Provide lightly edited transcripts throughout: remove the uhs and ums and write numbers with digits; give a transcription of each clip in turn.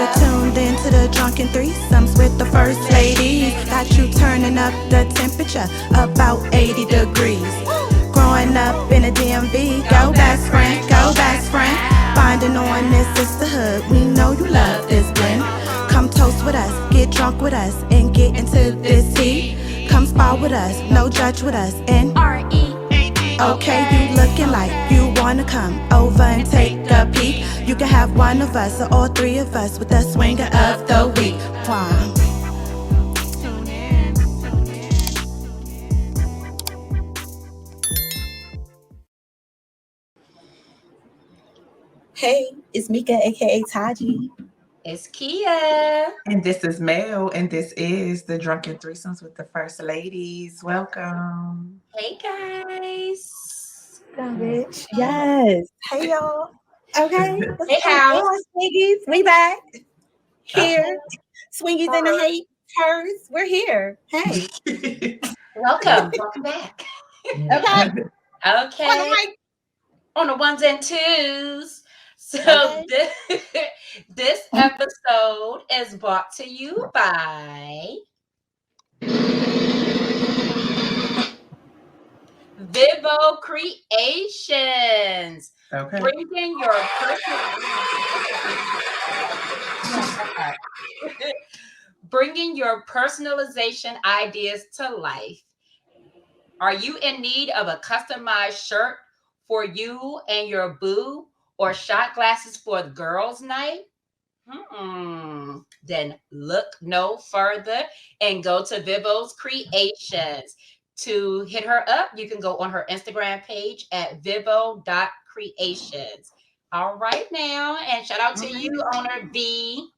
You're tuned into the Drunken Threesomes with the first ladies. Got you turning up the temperature about 80 degrees. Growing up in a DMV, go best friend, go best friend. Finding on this sisterhood, we know you love this blend. Come toast with us, get drunk with us, and get into this tea. Come spar with us, no judge with us, and R.E.A.D. Okay, you looking like you wanna come over and take a peek. You can have one of us or all three of us with the swinger of the week. Wow. Hey, it's Meika AKA Taji. It's Kia. And this is Mel, and this is the Drunken Threesomes with the First Ladies. Welcome. Hey, guys. Bitch. Yes. Hey, y'all. Okay. Hey, house. Swingies. We back. Here. Swingies in the haters. We're here. Hey. Welcome. Welcome back. Okay. Okay. On the ones and twos. So this episode is brought to you by Vivo Creations. Okay. Bringing your personalization ideas to life. Are you in need of a customized shirt for you and your boo, or shot glasses for the girls' night? Then look no further and go to Vivo's Creations. To hit her up, you can go on her Instagram page at vivo.creations. All right now, and shout out to you, owner V.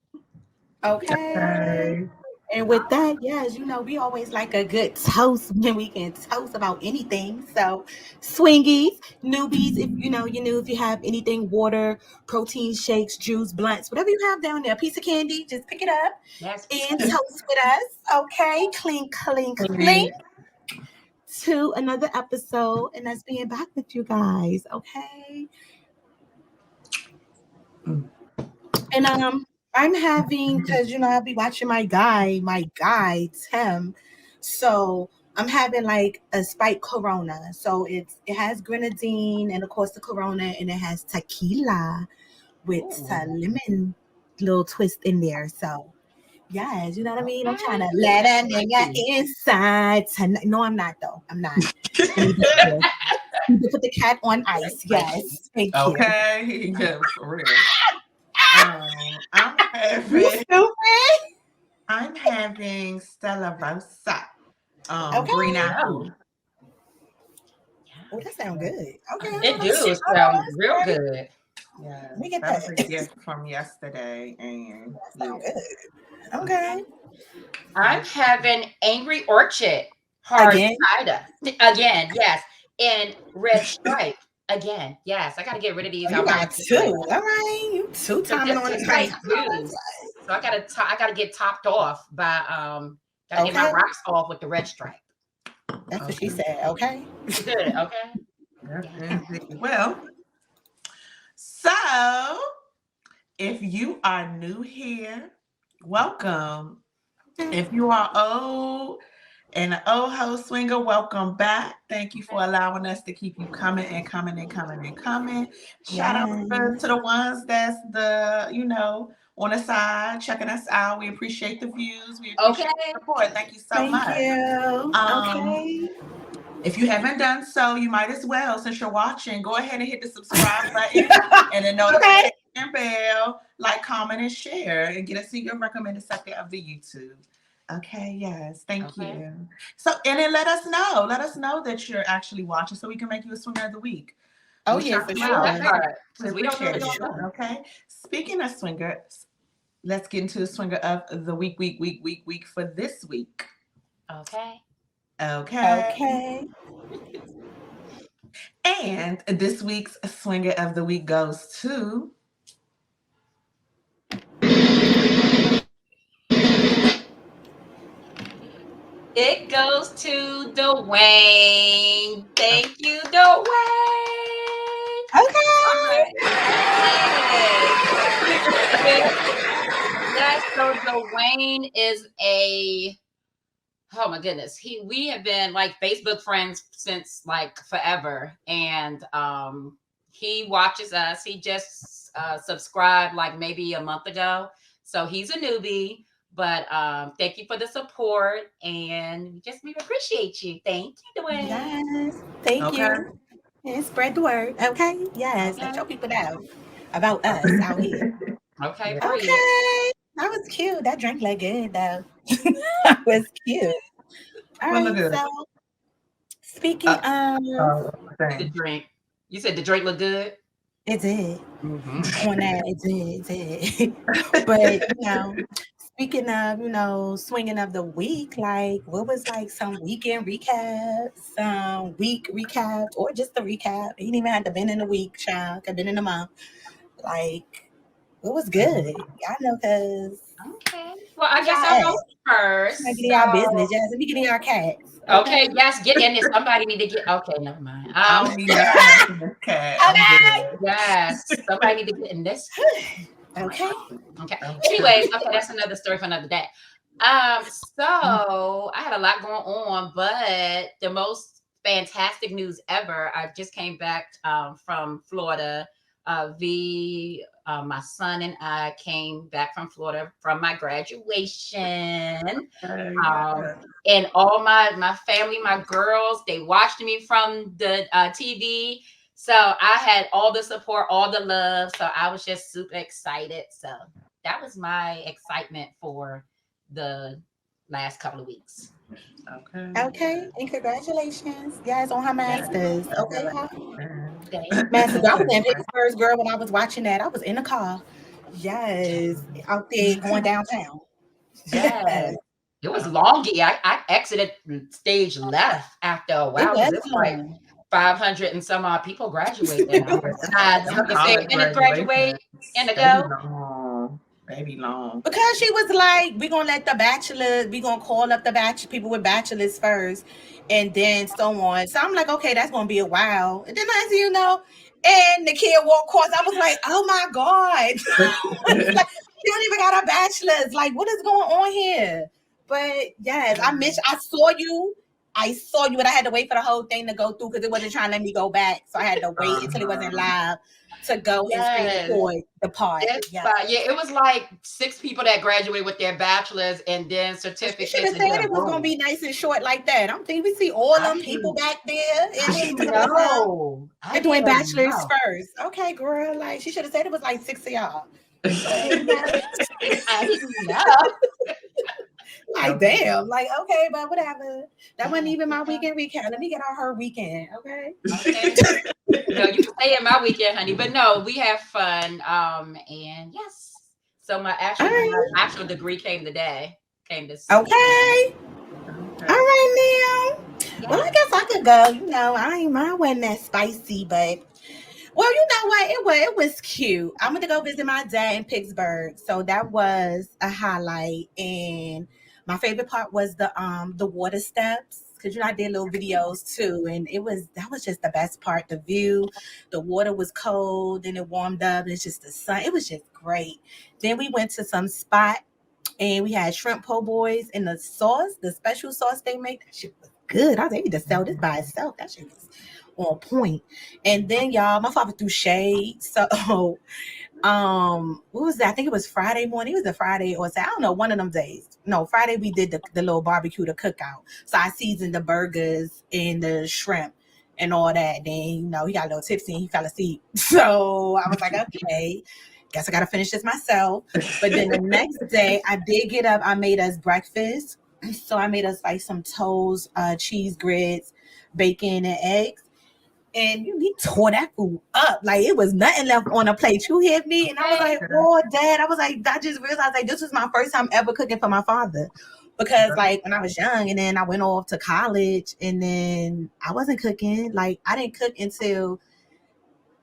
Okay. And with that, yes, we always like a good toast when we can toast about anything. So, swingies, newbies, if if you have anything, water, protein shakes, juice, blunts, whatever you have down there, a piece of candy, just pick it up and toast with us. Okay, clink, clink, clink. To another episode, and that's being back with you guys. Okay. And I'm having, because I'll be watching my guy Tim. So I'm having like a spiked Corona. So it has grenadine and of course the Corona, and it has tequila with a lemon little twist in there. So yes, you know what I mean? I'm trying to let that nigga inside tonight. No, I'm not though. I'm not. You put the cat on ice. Yes. Thank you. Okay. Yeah, for real. I'm having Stella Rosa. Green apple. Oh, that sounds good. Okay. It does sound real good. Yeah. Let me get that was a gift from yesterday. And that sounds good. Okay. I'm having Angry Orchard hard cider. Again, yes. And red stripe. Again, yes. I gotta get rid of these. You got two. All right. You two timing on the right. So I gotta get topped off by gotta get my rocks off with the red stripe. That's what she said. Okay. Good. Okay. Yeah. Well, so if you are new here, welcome. If you are old and an old host swinger, welcome back. Thank you for allowing us to keep you coming and coming and coming and coming. Shout out to the ones that's on the side checking us out. We appreciate the views. We appreciate the support. Thank you so much. Thank you. If you haven't done so, you might as well, since you're watching, go ahead and hit the subscribe button and the notification bell, like, comment, and share, and get us in your recommended section of the YouTube. Okay, yes, thank you. So, and then let us know that you're actually watching, so we can make you a swinger of the week. Oh, yeah, for sure. We don't know. Okay. Speaking of swingers, let's get into the swinger of the week for this week. Okay. And this week's swinger of the week goes to It goes to Dwayne. Thank you, Dwayne. Okay. Dwayne is a oh my goodness. We have been like Facebook friends since like forever. And he watches us. He just subscribed like maybe a month ago. So he's a newbie. But thank you for the support and we appreciate you. Thank you, Dwayne. Yes. Thank Okay. you. And spread the word. Okay. Yes. Okay. Let your people know about us out here. Okay, Yeah. period. Okay. That was cute. That drink looked good though. That was cute. All Well, look right. at So it. speaking of The Thing. drink. You said the drink looked good? it did. Mm-hmm. On that, it did. But speaking of, swinging of the week, like what was like some weekend recaps, some week recaps, or just the recap? It didn't even have to been in the week, child. Could been in the month. Like, it was good. Y'all know, because Okay. Well, I guess y'all I'll at? go Might first. get in So y'all business. Yes, let me get in y'all cats. okay, Okay. yes, get in there. Somebody need to get okay, never mind. I don't need nothing else in this cat. I'm Okay. good. Yes, somebody need to get in this. Okay. Okay. I'm Anyways, good. okay, that's another story for another day. So I had a lot going on, but the most fantastic news ever. I just came back from Florida. My son and I came back from Florida from my graduation. Um, Yeah. and all my family, my girls, they watched me from the TV. So I had all the support, all the love. So I was just super excited. So that was my excitement for the last couple of weeks. Okay. Okay. And congratulations. Yes, on her Yeah. masters. Okay, y'all. Thank Massive. I was you. in Pittsburgh, girl, when I was watching that. I was in the car. Yes. Out there going downtown. Yes. It was long. Yeah, I exited stage left after a It while because was it was like long. 500 and some odd people graduated. I was Them they say college finish graduate and graduations, to they be go. long. They be long. Because she was like, we gonna let the bachelor, we gonna call up the bachelor people with bachelors first, and then so on. So I'm like, okay, that's gonna be a while. And then as you know, and the kid walked across, I was like, oh my God. It's like you don't even got a bachelor's. Like, what is going on here? But yes, I saw you. I saw you, and I had to wait for the whole thing to go through because it wasn't trying to let me go back. So I had to wait until it wasn't Uh-huh. live to go and screen Yes. record the part. Yes, Yeah. but yeah, it was like 6 people that graduated with their bachelors and then She should certificates have and said then it was gonna boom. be nice and short like that. I'm thinking we see all I them people didn't back there, I and then didn't talking about some know. I they're doing didn't bachelors know. first. Okay, girl, like she should have said it was like six of y'all. But you know, I didn't know. like damn, like okay, but whatever. That wasn't Yeah, even my weekend recap. Let me get out her weekend, okay? okay. No, you can stay in my weekend, honey. But no, we have fun. And yes. So All my right, actual degree came today. Came this okay, all Okay. right now. Well, I yeah. guess I could go. I ain't mine wasn't that spicy, but well, you know what? It was cute. I went to go visit my dad in Pittsburgh, so that was a highlight. And my favorite part was the water steps because I did little videos too, and that was just the best part. The view, the water was cold, then it warmed up. And it's just the sun. It was just great. Then we went to some spot and we had shrimp po' boys and the sauce, the special sauce they make. That shit was good. I was able to sell this by itself. That shit was on point. And then y'all, my father threw shade. So what was that? I think it was Friday morning. It was a Friday or I don't know, one of them days. No, Friday we did the little barbecue, the cookout. So I seasoned the burgers and the shrimp and all that. Then, he got a little tipsy and he fell asleep. So I was like, okay, guess I gotta finish this myself. But then the next day I did get up, I made us breakfast. So I made us like some toast, cheese grits, bacon and eggs. And he tore that food up. Like it was nothing left on the plate. You hear me? And I was Okay. like, oh, Dad. I was like, I just realized like this was my first time ever cooking for my father. Because like when I was young and then I went off to college and then I wasn't cooking. Like I didn't cook until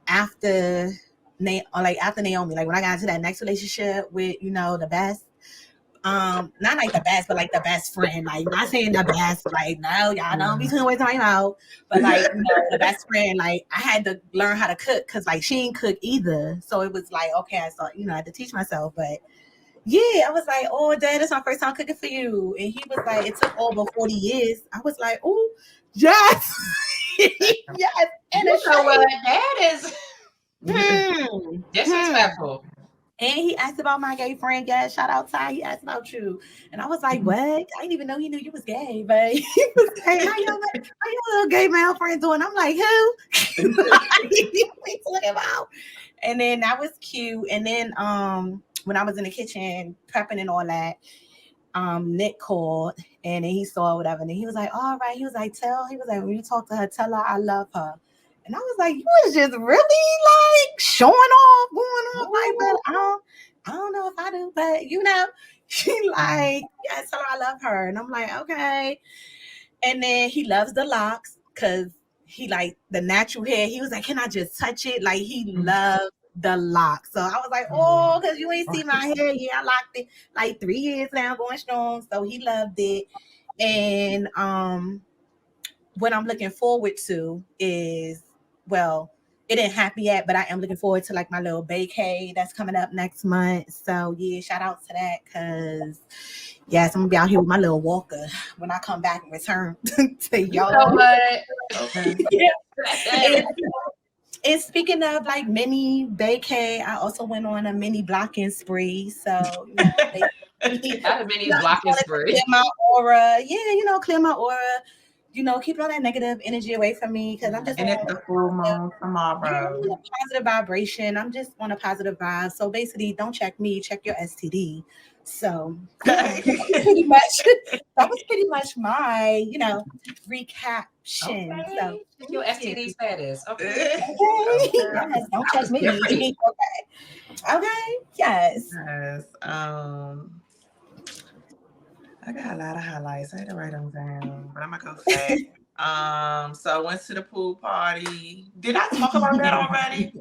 after after Naomi. Like when I got into that next relationship with, the best. Not like the best, but like the best friend. Like not saying the best, like no, y'all don't be putting words in my mouth. But like, the best friend, like I had to learn how to cook because like she didn't cook either. So it was like, okay, I thought, I had to teach myself. But Yeah, I was like, oh, Dad, it's my first time cooking for you. And he was like, it took over 40 years. I was like, oh, yes. Yes. And a You know what? shade. That is Hmm. disrespectful. And he asked about my gay friend. Yeah, shout out Ty. He asked about you. And I was like, what? I didn't even know he knew you was gay, but he was like, how your little gay male friend doing? I'm like, who? We talking about? And then that was cute. And then when I was in the kitchen prepping and all that, Nick called and then he saw whatever. And then he was like, all right. He was like, when you talk to her, tell her I love her. And I was like, you was just really like showing off, going off, like, but I don't know if I do, but she like, yeah, tell her I love her. And I'm like, okay. And then he loves the locks because he like the natural hair. He was like, can I just touch it? Like he loves the locks. So I was like, oh, because you ain't see my hair. Yeah, I locked it like 3 years now, going strong. So he loved it. And what I'm looking forward to is, well, it didn't happen yet, but I am looking forward to like my little vacay that's coming up next month. So yeah, shout out to that because yes, I'm gonna be out here with my little walker when I come back and return to You know y'all. what? Okay. Yeah. That And, and speaking of like mini vacay, I also went on a mini blocking spree. So basically, a mini I just blocking wanted to clear spree. my aura. Yeah, clear my aura. Keep all that negative energy away from me because I'm just And on it's the full moon yeah, I'm tomorrow. on a positive vibration. I'm just on a positive vibe. So basically, don't check me, check your STD. So yeah, pretty much that was pretty much my, recaption. So Okay. Check your yeah. STD status. Okay. Okay. Okay. Yes, don't That check was me. different. Okay. Yes. Yes. I got a lot of highlights. I had to write them down, but I'm gonna go fast. So I went to the pool party. Did I talk about that already?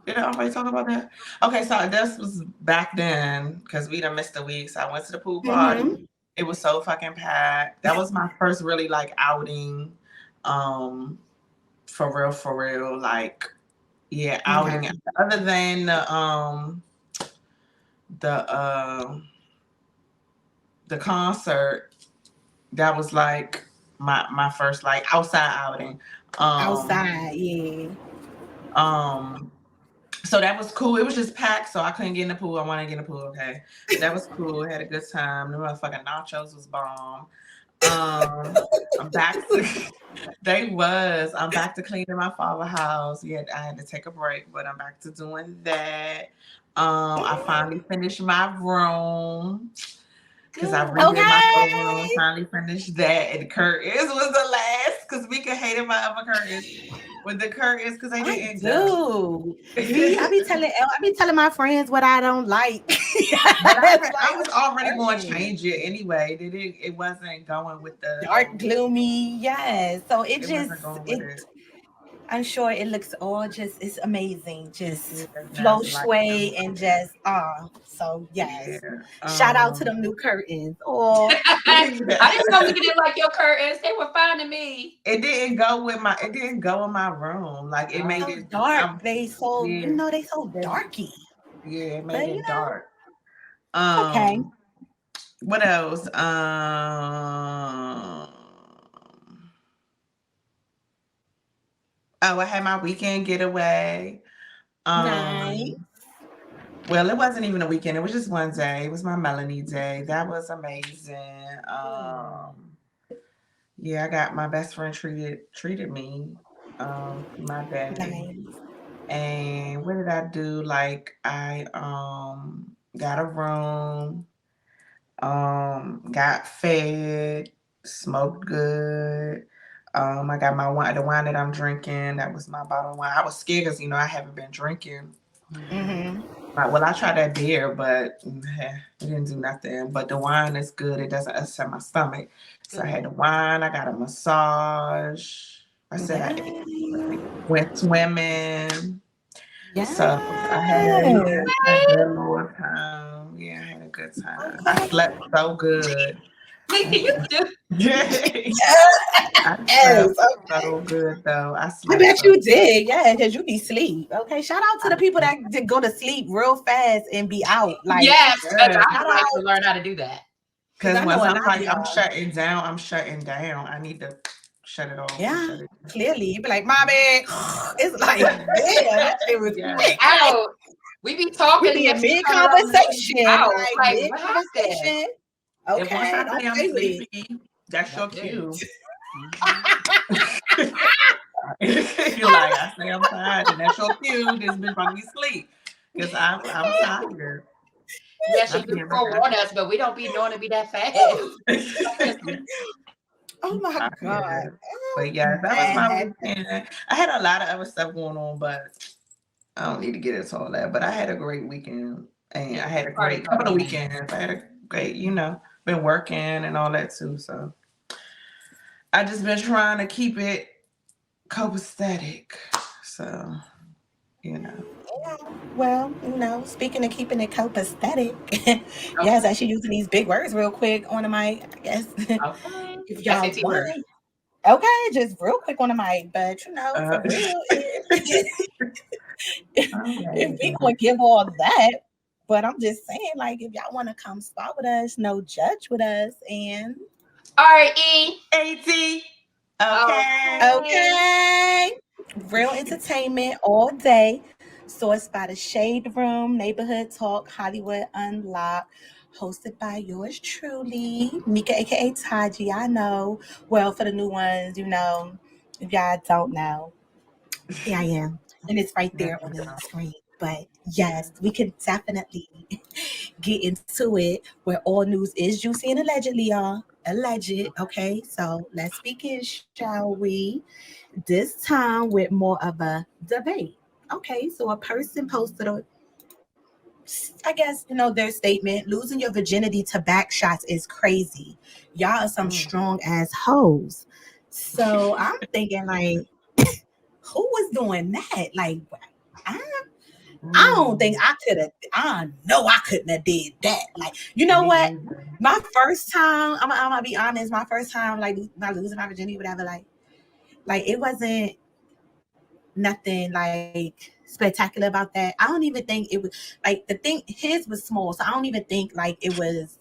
Did I already talk about that? Okay, so this was back then because we done missed a week. So I went to the pool party. Mm-hmm. It was so fucking packed. That was my first really like outing. Um, for real. Like, yeah, outing. Okay. Other than the the concert, that was like my first like outside outing. Um Outside, yeah. um so that was cool. It was just packed, so I couldn't get in the pool. I wanted to get in the pool, okay. But that was cool. Had a good time. The motherfucking nachos was bomb. I'm back to I'm back to cleaning my father's house. Yeah, I had to take a break, but I'm back to doing that. I finally finished my room because I redid my whole room. Okay. Finally finished that, and the curtains was the last because we could hated my other curtains with the curtains because they I didn't go. do. See, I be telling my friends what I don't like. But It's I like was already going to curtains. change it anyway. It wasn't going with the Dark, gloomy, yes. So it wasn't going with it. it. I'm sure it looks all just it's amazing, Yeah, just now flow it's like sway and just so yeah. yes. Shout out to them new curtains. Oh, I didn't know you didn't like your curtains. They were fine to me. it didn't go in my room. Like it made so it dark. They so yeah, they so darky. yeah, it made But it dark. it's okay. What else? Oh, I had my weekend getaway. Nice. Um well, it wasn't even a weekend. It was just one day. It was my Melanie day. That was amazing. Yeah, I got my best friend treated me my day. Nice. And what did I do? Like I got a room, got fed, smoked good. I got my wine, the wine that I'm drinking. That was my bottle of wine. I was scared because I haven't been drinking. Mm-hmm. Well, I tried that beer, but it didn't do nothing. But the wine is good. It doesn't upset my stomach. So I had the wine. I got a massage. I said Nice. went swimming. So I Yes. had a good little time. Yeah, I had a good time. I Okay. slept so good. Mika, you do. I Yes, slept okay. so good though. I I slept bet so you did, yeah, because you be sleep. Okay, shout out to the people that did go to sleep real fast and be out. Like, Yes, because good. I shout would like out, to learn how to do that. because Because I know once a I'm lot of like, y'all. I'm shutting down. I need to shut it off and Yeah, shut it clearly. You be like, my bad. It's like, damn, that shit was yeah. quick. Like, Out. We be we talking be in next to mid each other and the person be conversation, out. like Like, mid what happened? conversation. And once Okay, I don't say I'm play with it. sleepy, that's your That's it. cue. Mhm. If you like, I say I'm tired, and that's your cue. This bitch about to be asleep. Because I'm tired. Yeah, I she be do in forewarn us, but we don't be knowing to be that fast. Oh my God. tired. Oh, But yeah, that was my man. weekend. I had a lot of other stuff going on, but I don't need to get into all that. But I had a great weekend, and I Yeah, had a part great of couple of weekend. weekends. I had a great, been working and all that too. So I just been trying to keep it copacetic. So you know, Yeah, well, speaking of keeping it copacetic, yes, Okay. actually using these big words real quick on the mic. I guess Okay. if y'all SAT want, word. okay, just real quick on the mic, but uh, for real, if we okay. gonna give all that, but I'm just saying, like, if y'all want to come spot with us, no judge with us, and R.E.A.D. AT. Okay. Okay. okay. Real entertainment all day. Sourced by the Shade Room, Neighborhood Talk, Hollywood Unlocked. Hosted by yours truly, Meika AKA Taji. I know. Well, for the new ones, if y'all don't know, here I am. And it's right There there you on the go. screen. But yes, we can definitely get into it where all news is juicy and allegedly, y'all. Alleged. Okay, so let's begin, shall we? This time with more of a debate. Okay, so a person posted I guess, their statement, losing your virginity to back shots is crazy. Y'all are some Mm. strong ass hoes. So I'm thinking, like, who was doing that? Like, I, I don't think Mm. I could have, I know I couldn't have did that. Like, you know Me what? either. My first time, I'm gonna be honest, my first time, like, not losing my virginity, whatever, like it wasn't nothing like spectacular about that. I don't even think it was like the thing his was small, so I don't even think like it was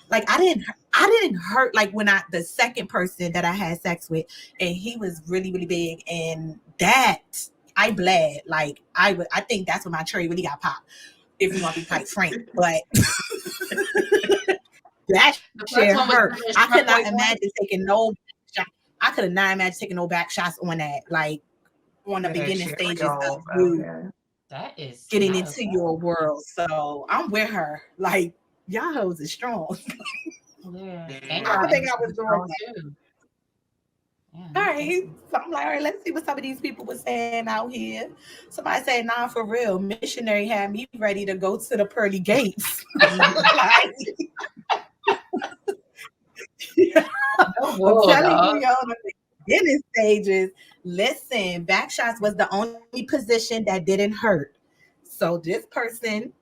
like I didn't hurt like when I the second person that I had sex with and he was really really big and that I bled like I think that's when my cherry really got popped if we want to be quite frank, but that The shit first one was hurt. given I could not Shark imagine Boy. taking no shot. I could have not imagined taking no back shots on that like on the That beginning cherry stages of off. you Okay. That is getting not into okay. your world. So I'm with her. Like, y'all hoes is strong. Yeah. And I Yeah. don't y'all think I industry was is doing strong that. too. Yeah, All no right. thanking. So I'm like, all right, let's see what some of these people were saying out here. Somebody said, nah, for real. Missionary had me ready to go to the pearly gates. Like, No I'm bull, telling you, dog. y'all, the beginning stages. Listen, back shots was the only position that didn't hurt. So this person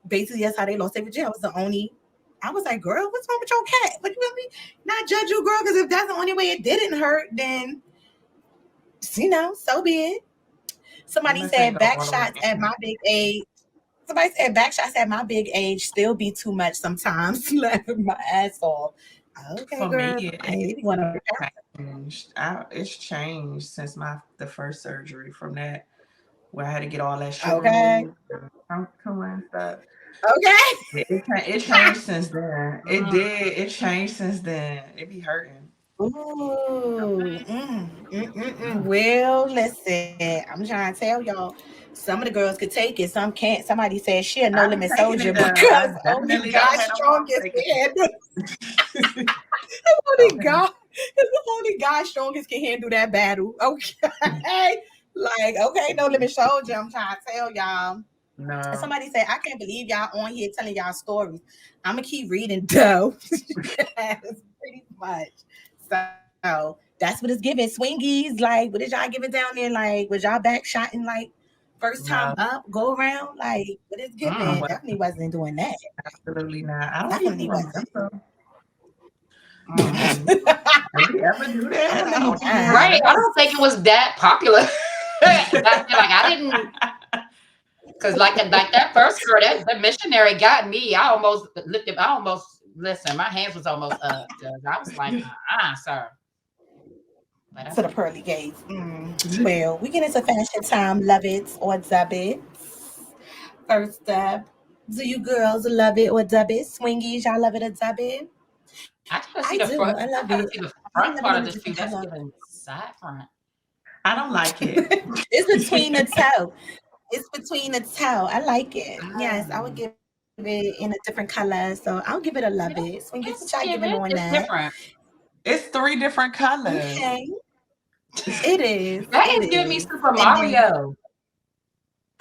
basically that's how they lost their virginity. I was the only. I was like, girl, what's wrong with your cat? But you know me? Not judge you, girl, because if that's the only way it didn't hurt, then so be it. You Somebody must ain't said go back all the way shots at in. my big age. Somebody said back shots at my big age still be too much sometimes. Laughing my ass off. Okay, For me, girl. Like, it you want to changed. It's changed since the first surgery from that where I had to get all that sugar okay. removed, and stuff. Okay. It changed since then. It Mm. did. It changed since then. It be hurting. Ooh, Well, listen, I'm trying to tell y'all, some of the girls could take it, some can't. Somebody said she a no I limit be taking soldier it though. because I only definitely God don't have no problem strongest taking can handle. it. Only Okay. God, only God strongest can handle that battle. Okay, like okay, no limit soldier. I'm trying to tell y'all. And No. somebody said, I can't believe y'all on here telling y'all stories. I'm gonna keep reading though. Yes, pretty much. So that's what it's giving. Swingies, like what is y'all giving down there? Like, was y'all back shotting like first time No. up, go around? Like, what is I Mm. giving? was Definitely wasn't doing that. absolutely not. I don't even Definitely wasn't. remember. Mm. Did we ever do I that? I remember don't mine. Right. remember. I don't think it was that popular back then. Like I didn't, because like that first girl, that missionary got me. I almost lifted. I almost listen. My hands was almost up because I was like, sir. But To that's the okay. pearly gates. Well, we get into fashion time. Love it or dub it. First up, do you girls love it or dub it? Swingies, y'all love it or dub it? I gotta I see the do. front. I I love gotta it. see the I front love it part in of a this shoe. different That's color. giving side front. I don't like it. It's between the toe. It's between the toe. I like it. Yes, I would Ah, give it in a different color. So I'll give it a love it. Swingies, what y'all giving it's on giving. that? It's different. It's three different colors. Okay. It is. That It is giving me is. Super And then Mario.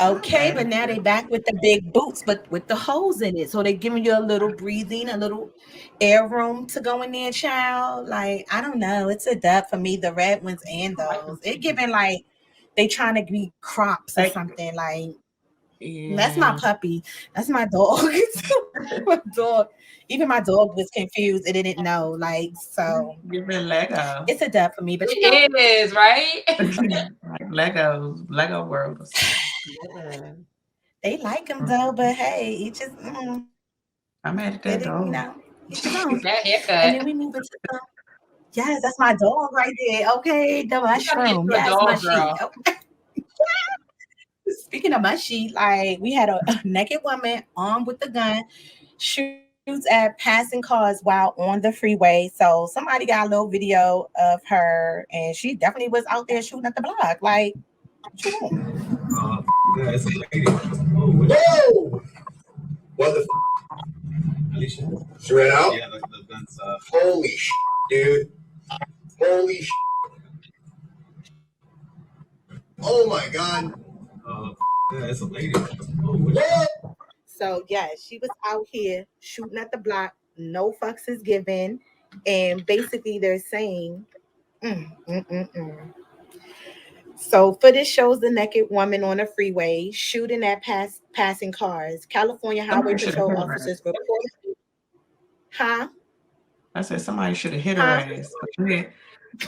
I'm okay, mad but at now they you. back with the big boots, but with the holes in it. So they're giving you a little breathing, a little air room to go in there, child. Like, I don't know. It's a dub for me, the red ones and I like them those. It too. giving like they trying to be crops or Like, something. Like, that's my yeah. puppy. That's my dog. My dog. Even my dog was confused. It didn't know. Like, so Give me Lego. it's a dub for me. But It is right. Like Legos, Lego World or something. Yeah. they like them though. Mm-mm. But hey, it just I'm mad at it, that dog. each his own. That And haircut. then we move into yes, that's my dog right there. Okay, the You gotta get mushroom. you a Yes, dog, mushy. girl. Okay. Speaking of mushy, like we had a naked woman armed with the gun shoots at passing cars while on the freeway. So somebody got a little video of her, and she definitely was out there shooting at the block. Like, what you want? Yeah, it's a lady. Whoa! What the Alicia? She ran out? Yeah, the gun's holy dude. Holy oh my god. Uh, yeah, it's a lady. Oh, what? So yeah, she was out here shooting at the block. No fucks is given, and basically they're saying. Mm, mm, mm, mm. So footage shows the naked woman on the freeway shooting at passing cars. California Highway Somebody should have Patrol hit her ass. officers reported, huh? I said somebody should have hit her Huh? ass. But you did.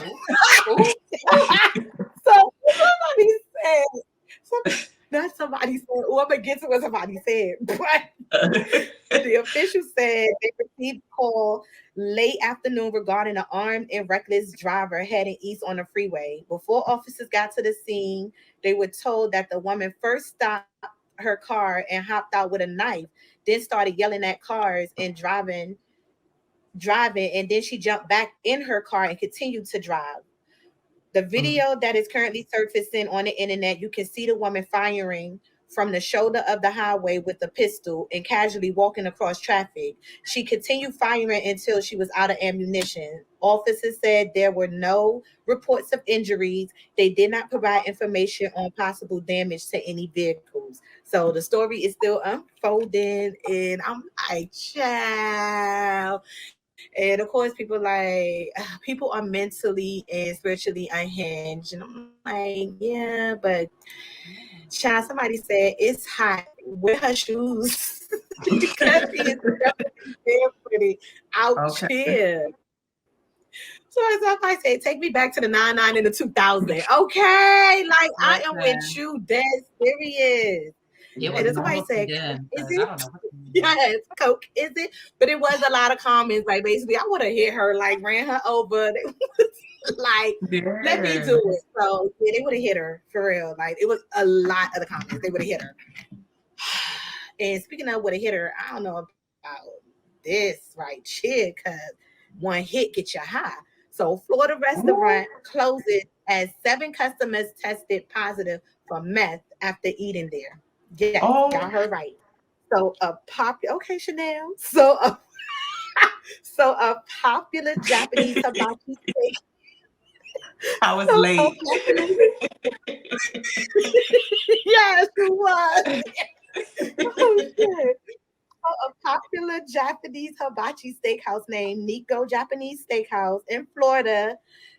Ooh, ooh, ooh. So somebody said, not somebody said, or I'm against what somebody said, but the official said they received a call late afternoon regarding an armed and reckless driver heading east on the freeway. Before officers got to the scene, they were told that the woman first stopped her car and hopped out with a knife, then started yelling at cars and driving, and then she jumped back in her car and continued to drive. The Mm. video that is currently surfacing on the internet, you can see the woman firing from the shoulder of the highway with a pistol and casually walking across traffic. She continued firing until she was out of ammunition. Officers said there were no reports of injuries. They did not provide information on possible damage to any vehicles. So the story is still unfolding, and I'm like, child. And of course, people like people are mentally and spiritually unhinged, and I'm like, yeah, but child, somebody said it's hot. Wear her shoes because he is barefooted out Okay. here. So as if I say, take me back to the 99 and the 2000. Okay, like I am with Listen, you, dead serious. it And was then Yeah. somebody normal to said, "Coke, them is because I it?" don't know what. Yes, Coke, is it? But it was a lot of comments. Like basically, I would have hit her, like ran her over. They was like, let me do it. Yes. So yeah, they would have hit her for real. Like it was a lot of the comments. They would have hit her. And speaking of would have hit her, I don't know about this right here, cause one hit get you high. So Florida Ooh. restaurant closes as 7 customers tested positive for meth after eating there. Yes, y'all Oh, heard right. So a okay, Chanel. So a popular Japanese hibachi steak. I was So a late. popular yes, it was. Oh shit. So a popular Japanese hibachi steakhouse named Nico Japanese Steakhouse in Florida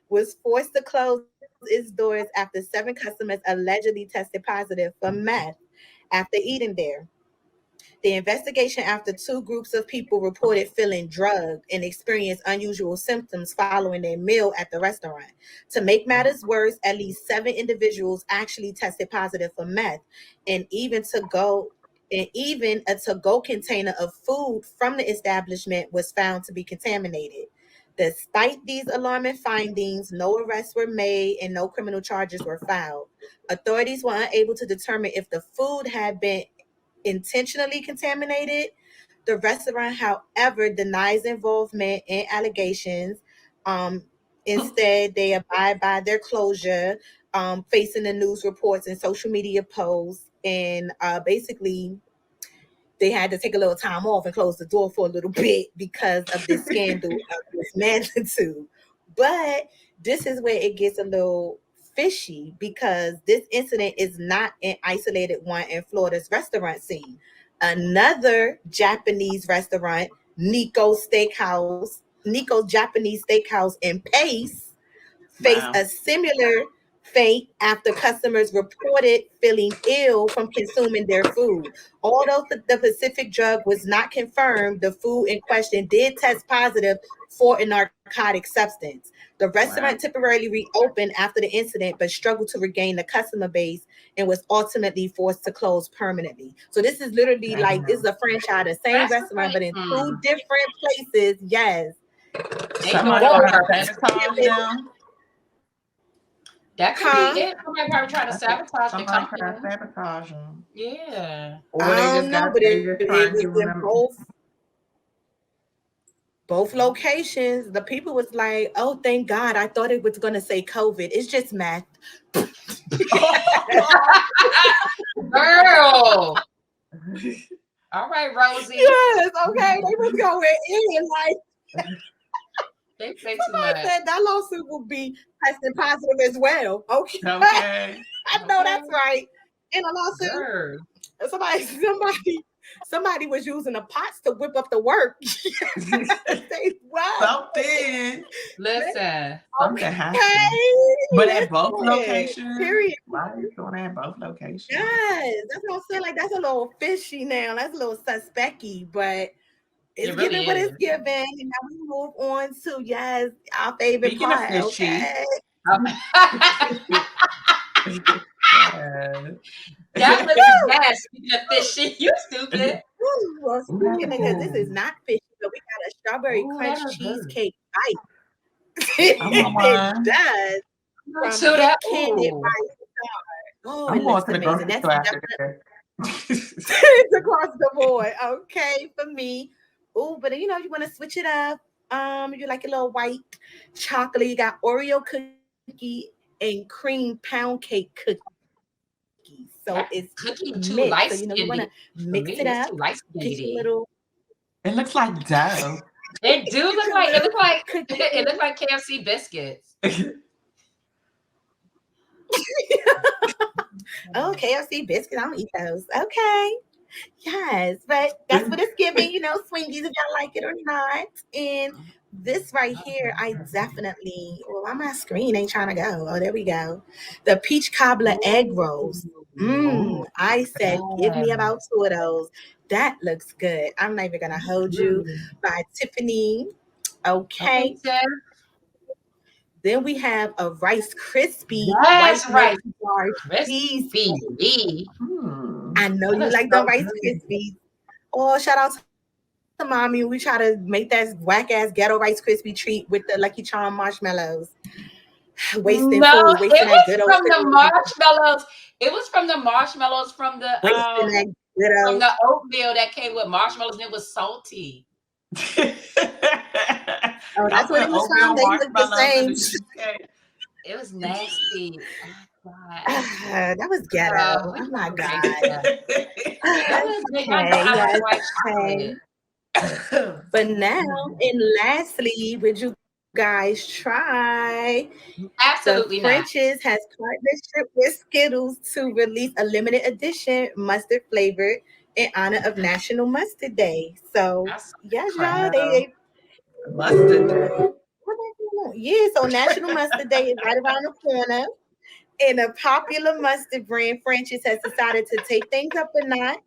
was forced to close its doors after 7 customers allegedly tested positive for meth after eating there. The investigation after two groups of people reported feeling drugged and experienced unusual symptoms following their meal at the restaurant. To make matters worse, at least 7 individuals actually tested positive for meth, and even a to-go container of food from the establishment was found to be contaminated. Despite these alarming findings, no arrests were made and no criminal charges were filed. Authorities were unable to determine if the food had been intentionally contaminated. The restaurant, however, denies involvement in allegations. Um, Instead, they abide by their closure, facing the news reports and social media posts. And basically, they had to take a little time off and close the door for a little bit because of this scandal of this magnitude. But this is where it gets a little fishy because this incident is not an isolated one in Florida's restaurant scene. Another Japanese restaurant, Nico's Japanese Steakhouse in Pace, faced Wow. a similar fate after customers reported feeling ill from consuming their food. Although the specific drug was not confirmed, the food in question did test positive for a narcotic substance. The restaurant Wow. temporarily reopened after the incident, but struggled to regain the customer base and was ultimately forced to close permanently. So this is literally like this is Damn. a franchise, the same That's restaurant, like, but in two different places. Yes, they doing Somebody it on trying to purpose. sabotage them. That could be huh? it. Somebody probably trying to I think sabotage the somebody trying to company. sabotage them. Yeah. Or I they don't just know, got but they it, just it trying to was give them in them. both locations. The people was like, "Oh, thank God! I thought it was gonna say COVID. It's just math." Girl. All right, Rosie. Yes, okay. They was going in like They play too somebody much. said that lawsuit will be tested positive as well. Okay, Okay. I know Okay. that's right. In a lawsuit, Girl. somebody was using the pots to whip up the work. They was Something. Listen. Something happened. But at both listen, locations? period. Why are you doing that at both locations? Yes, that's what I'm saying. Like that's a little fishy now. That's a little suspecty, but it's It really giving what is. it's giving. And now we move on to yes, our favorite Speaking of part. fishy. Okay. Yes. That was yes. Speaking of fishy, you stupid. Ooh, well, speaking of, because this is Ooh. not fishy, but we got a strawberry Oh, that crunch was good. cheesecake bite. I want It one. does from To Get that. Candy Ooh. by Star. Oh, I'm it going looks to the amazing. grocery That's store after definitely this. it's across the board. Okay, for me. Oh, but you want to switch it up. You like a little white chocolate. You got Oreo cookie and cream pound cake cookies. So it's That mixed. So cookie you too want to light mix skinned it up. for me. It's Get too your light little skinned. It looks like dough. It get do your look like little it look like cookie. it look like KFC biscuits. Oh, KFC biscuits. I don't eat those. Okay. Yes, but that's what it's giving, swingies if y'all like it or not. And this right here, I definitely, well, why my screen ain't trying to go? Oh, there we go. The peach cobbler egg rolls. Oh, I said, give me about Yes. 2 of those. That looks good. I'm not even gonna hold you by Tiffany. Okay, Okay. Tiff. Then we have a Rice Krispie white That's milk right. bar Crispy. cheesecake. I know That you is like the so Rice good. Krispies. Oh, shout out to mommy. We try to make that whack ass ghetto Rice Krispie treat with the Lucky Charm marshmallows. Wasting food, No, wasting that it good was old from the cinnamon, marshmallows. It was from the marshmallows wasting that good from old. the oatmeal that came with marshmallows and it was salty. Oh, Y'all that's what put it was from. oatmeal They look the marshmallows in same. the cheesecake. It was nasty. Oh God. That was ghetto. We Oh talk my about God. that. Y'all know Okay, I like yes, white okay. chocolate. But now, and lastly, would you guys try the Absolutely not. French's has partnership with Skittles to release a limited edition mustard flavored in honor of National Mustard Day. So That's yes, y'all, crap. No, mustard. yeah. So National Mustard Day is right around the corner, and a popular mustard brand, French's, has decided to take things up a notch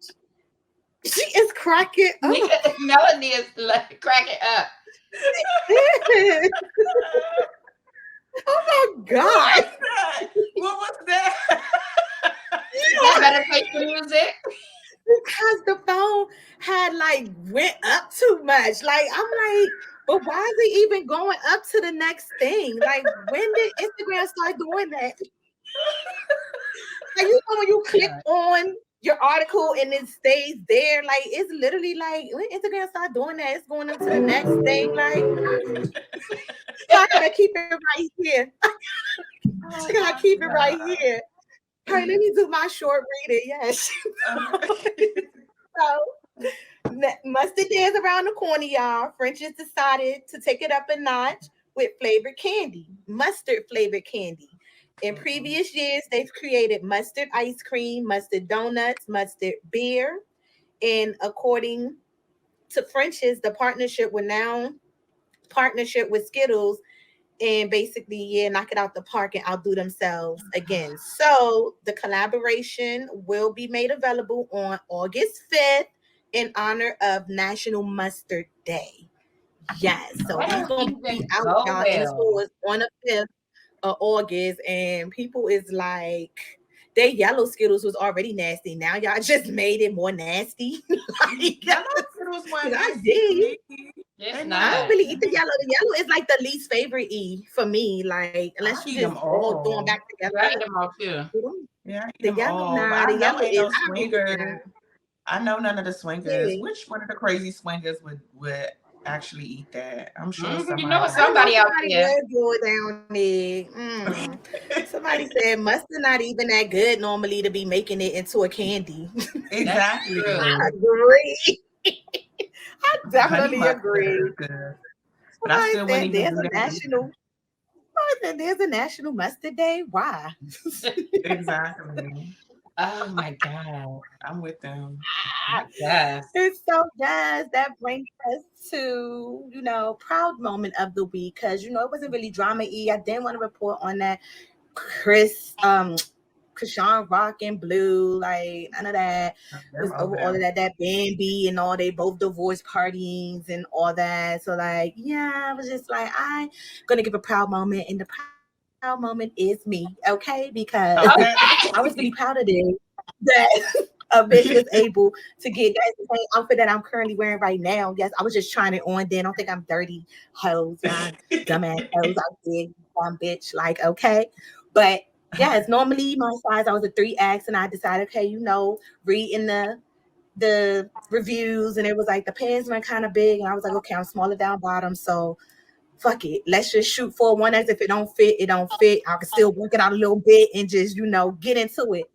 She is cracking up. Melanie is like cracking up. Oh my God. What was that? Is that meditation music? Because the phone had like went up too much. Like I'm like, but why is it even going up to the next thing? Like when did Instagram start doing that? Like you know when you click on your article and it stays there, like it's literally like when Instagram start doing that, it's going up to the next thing. Like so I gotta keep it right here. I gotta keep it right here. Hey, let me do my short reading. Yes. So mustard day is around the corner, y'all. French has decided to take it up a notch with flavored candy, mustard flavored candy. In previous years, they've created mustard ice cream, mustard donuts, mustard beer. And according to French's, the partnership will now partnership with Skittles and basically, knock it out the park and outdo themselves again. So the collaboration will be made available on August 5th in honor of National Mustard Day. Yes, so That he's gonna don't be even out, go y'all, in the well. stores on the 5th of August, and people is like, their yellow Skittles was already nasty. Now y'all just made it more nasty. Like, Yellow Skittles weren't I nasty did. to me. It's They I not. don't really eat the yellow. The yellow is like the least favorite E for me. Like unless I you eat just them all throw them all. back I together. eat them all too. Yeah, I eat The them yellow, all. But nah. I The know yellow ain't is. no I agree with swingers. you. I know none of the swingers. Really. Which one of the crazy swingers would actually eat that? I'm sure You know somebody. it's I know somebody out somebody there. would do it down there. Somebody said mustard not even that good normally to be making it into a candy. That's Exactly. true. I agree. I Honey definitely mustard agree. is good. But I Somebody still wouldn't said even there's do a that either. national. Somebody said there's a national mustard day. Why? Exactly. Oh my God. I'm with them. Yes. And so, guys, that brings us to, proud moment of the week. Because, it wasn't really drama I didn't want to report on that Krishan Rock and Blue, like none of that. It was Them over over all of there. that Bambi and all, they both divorce parties and all that. So like, yeah, I was just like, I'm gonna give a proud moment, and the proud moment is me, okay? Because Okay. I was really proud of this, that a bitch was able to get that same outfit that I'm currently wearing right now. Yes, I was just trying it on. Then don't think I'm dirty hoes, y'all dumbass hoes out there, dumb bitch. Like, okay, but yes, normally my size I was a 3X, and I decided, okay, reading the reviews, and it was like the pants went kind of big, and I was like, okay, I'm smaller down bottom, so fuck it, let's just shoot for 1X. If it don't fit, it don't fit. I can still work it out a little bit and just get into it.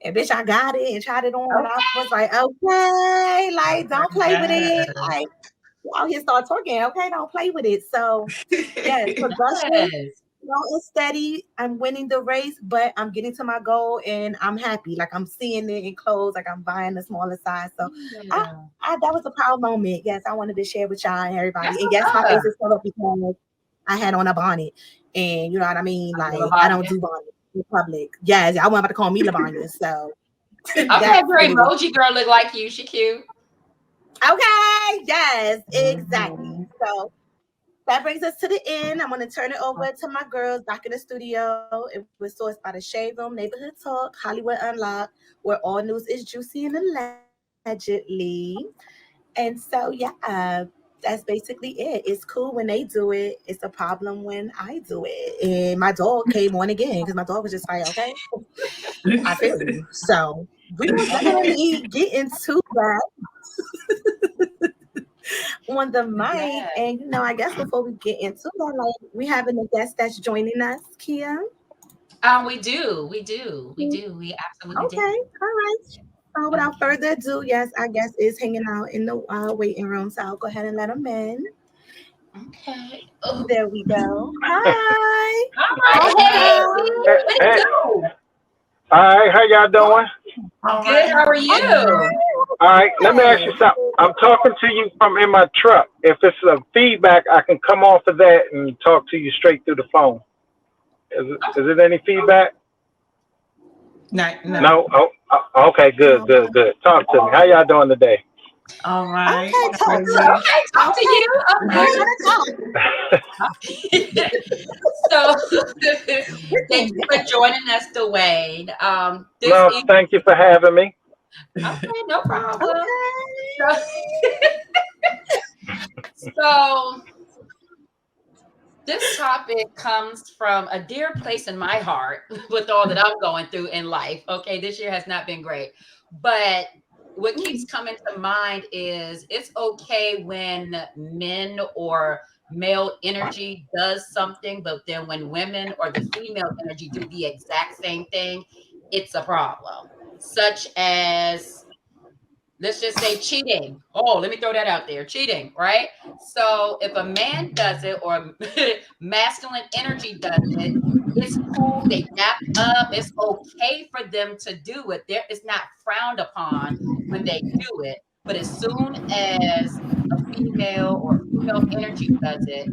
And bitch, I got it and tried it on. I was like, okay, like don't play with it, like out here start talking, okay, don't play with it. So yes, progression. Yes. It's steady. I'm winning the race, but I'm getting to my goal, and I'm happy. Like I'm seeing it in clothes, like I'm buying the smaller size. So, Yeah. that was a proud moment. Yes, I wanted to share with y'all and everybody. That's And what's yes, my up. face is still up because I had on a bonnet, and you know what I mean. I love Like I about don't it. do bonnets in public. Yes, I wasn't about to call me Lavanya. So Okay, that's your what it was. emoji girl look like you. She cute. Okay. Yes, exactly. Mhm. So that brings us to the end. I'm going to turn it over to my girls back in the studio. It was sourced by the Shade Room, Neighborhood Talk, Hollywood Unlocked, where all news is juicy and allegedly. And so, that's basically it. It's cool when they do it. It's a problem when I do it. And my dog came on again because my dog was just like, okay, I feel you. So we will definitely get into that on the mic. Yes. And I guess before we get into that, like we having a guest that's joining us, Kia. We do. We do. We do. We absolutely Okay, do. all right. So without further ado, yes, our guest is hanging out in the waiting room. So I'll go ahead and let him in. Okay. Oh, There we go. Hi. all right. Hey, Welcome. what Hey, it do? all right, how y'all doing? All Good. right. How are All you? All right, let me ask you right. something. I'm talking to you from in my truck. If it's a feedback, I can come off of that and talk to you straight through the phone. Is it any feedback? No, no. No. Oh, okay. Good. No. Good. Good. Talk to me. How y'all doing today? All right. Okay, talk to Taji. Okay, talk to okay. you. We're Okay. gonna talk. So thank Listen, you for joining us, Dwayne. This No, evening, thank you for having me. okay, no problem. okay. So, so this topic comes from a dear place in my heart with all that I'm going through in life. Okay, this year has not been great, but what keeps coming to mind is it's okay when men or male energy does something, but then when women or the female energy do the exact same thing, it's a problem. Such as, let's just say cheating. Oh, let me throw that out there. Cheating, right? So if a man does it or masculine energy does it, it's cool. They nap up. It's okay for them to do it. There, it's not frowned upon when they do it. But as soon as a female or female energy does it,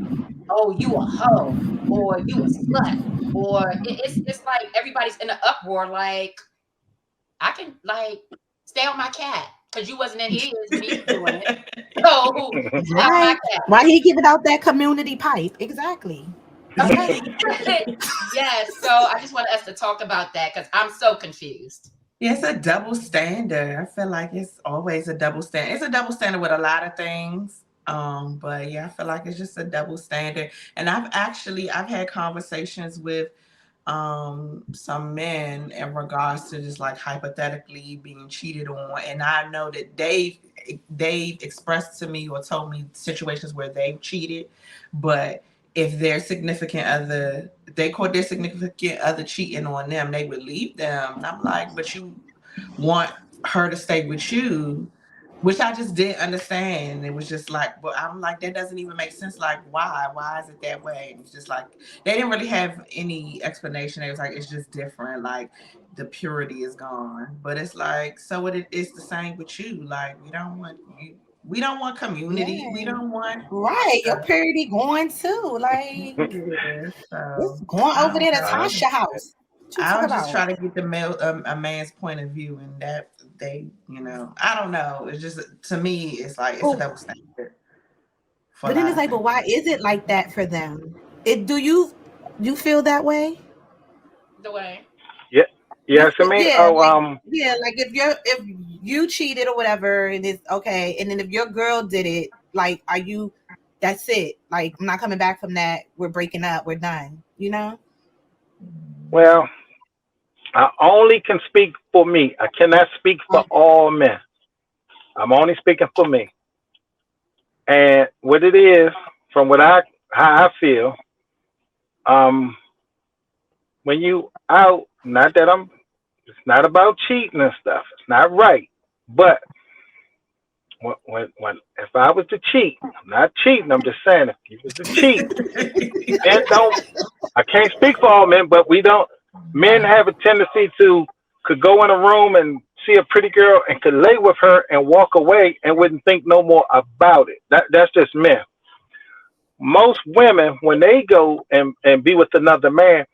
oh, you a hoe, or you a slut, or it's like everybody's in an uproar. Like, I can like stay on my cat because you wasn't in his when he was doing it. So stay on my Right. Why he giving out that community pipe? Exactly. Okay. cat. Yes. So I just wanted us to talk about that because I'm so confused. Yeah, it's a double standard. I feel like it's always a double standard. It's a double standard with a lot of things. But yeah, I feel like it's just a double standard. And I've had conversations with some men in regards to just like hypothetically being cheated on, and I know that they've expressed to me or told me situations where they've cheated, but if their significant other, they caught their significant other cheating on them, they would leave them. And I'm like, but you want her to stay with you, which I just didn't understand. It was just like, but I'm like, that doesn't even make sense. Like, why? Why is it that way? And it's just like they didn't really have any explanation. It was like it's just different. Like the purity is gone. But it's like, so it's the same with you. Like we don't want you. We don't want community. We Yeah. don't want. Right. Your parody going too. Like Yeah, it's so going I over don't there to know. Tasha house. What you I talk was just about? trying to get the male, a man's point of view, and that they, I don't know. It's just to me, it's like it's a But double standard for a but then lot it's of like, but things. why is it like that for them? It do you feel that way? Dwayne. Yeah, You yes, I feel, mean, yeah, like yeah, like if you cheated or whatever and it's okay, and then if your girl did it, like are you that's it. Like I'm not coming back from that. We're breaking up, we're done. You know? well, I only can speak for me. I cannot speak for all men. I'm only speaking for me. And what it is, from how I feel, um, when you out, not that it's not about cheating and stuff. It's not right. But when if I was to cheat, I'm not cheating. I'm just saying if you was to cheat, men don't. I can't speak for all men, but we don't. Men have a tendency to could go in a room and see a pretty girl and could lay with her and walk away and wouldn't think no more about it. That's just men. Most women, when they go and be with another man,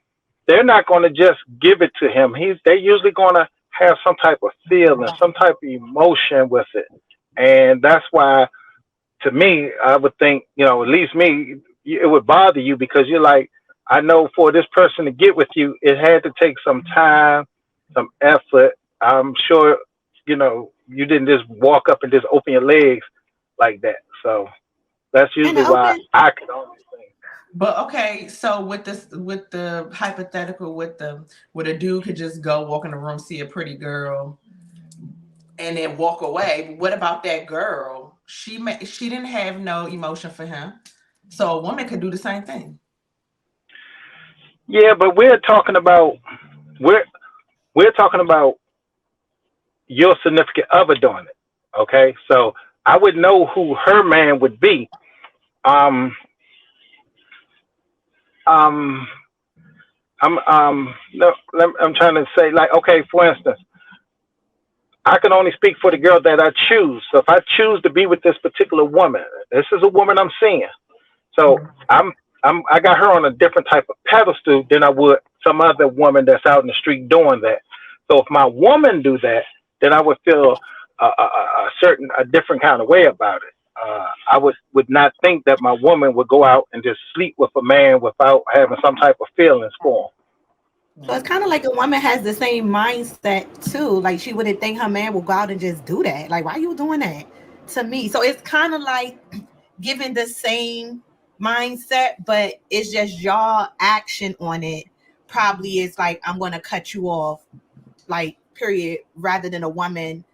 they're not going to just give it to him. They're usually going to have some type of feeling, some type of emotion with it, and that's why, to me, I would think, at least me, it would bother you because you're like, I know for this person to get with you, it had to take some time, some effort. I'm sure, you didn't just walk up and just open your legs like that. So that's And usually the why open I can only think. But okay, so with the hypothetical, with a dude could just go walk in the room, see a pretty girl, and then walk away. What about that girl? She didn't have no emotion for him, so a woman could do the same thing. Yeah, but we're we're talking about your significant other doing it. Okay, so I would know who her man would be. Um, um, no, I'm trying to say, like, okay, for instance, I can only speak for the girl that I choose. So if I choose to be with this particular woman, this is a woman I'm seeing. So I got her on a different type of pedestal than I would some other woman that's out in the street doing that. So if my woman do that, then I would feel a different kind of way about it. I would not think that my woman would go out and just sleep with a man without having some type of feelings for So it's kind of like a woman has the same mindset too. Like she wouldn't think her man will go out and just do that. Like, why are you doing that to me? So it's kind of like giving the same mindset, but it's just y'all action on it. Probably is like, I'm gonna cut you off, like period, rather than a woman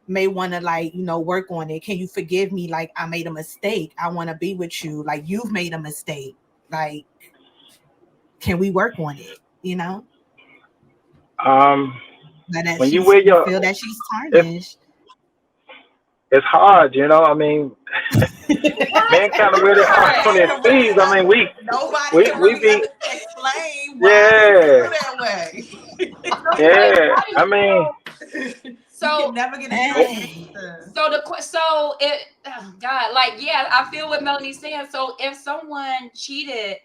may want to like, work on it. Can you forgive me? Like I made a mistake. I want to be with you. Like you've made a mistake. Like, can we work on it? it. But that When you wear you your, feel that she's it's tarnished. it's hard, you know. I mean, What? men kind of wear their heart on their sleeves. I mean, Nobody we can we really be explain why they yeah feel that way. So like, yeah. how do I you mean, know? You can So never get a straight Hey. answer. so it oh God, like yeah, I feel what Melanie's saying. So if someone cheated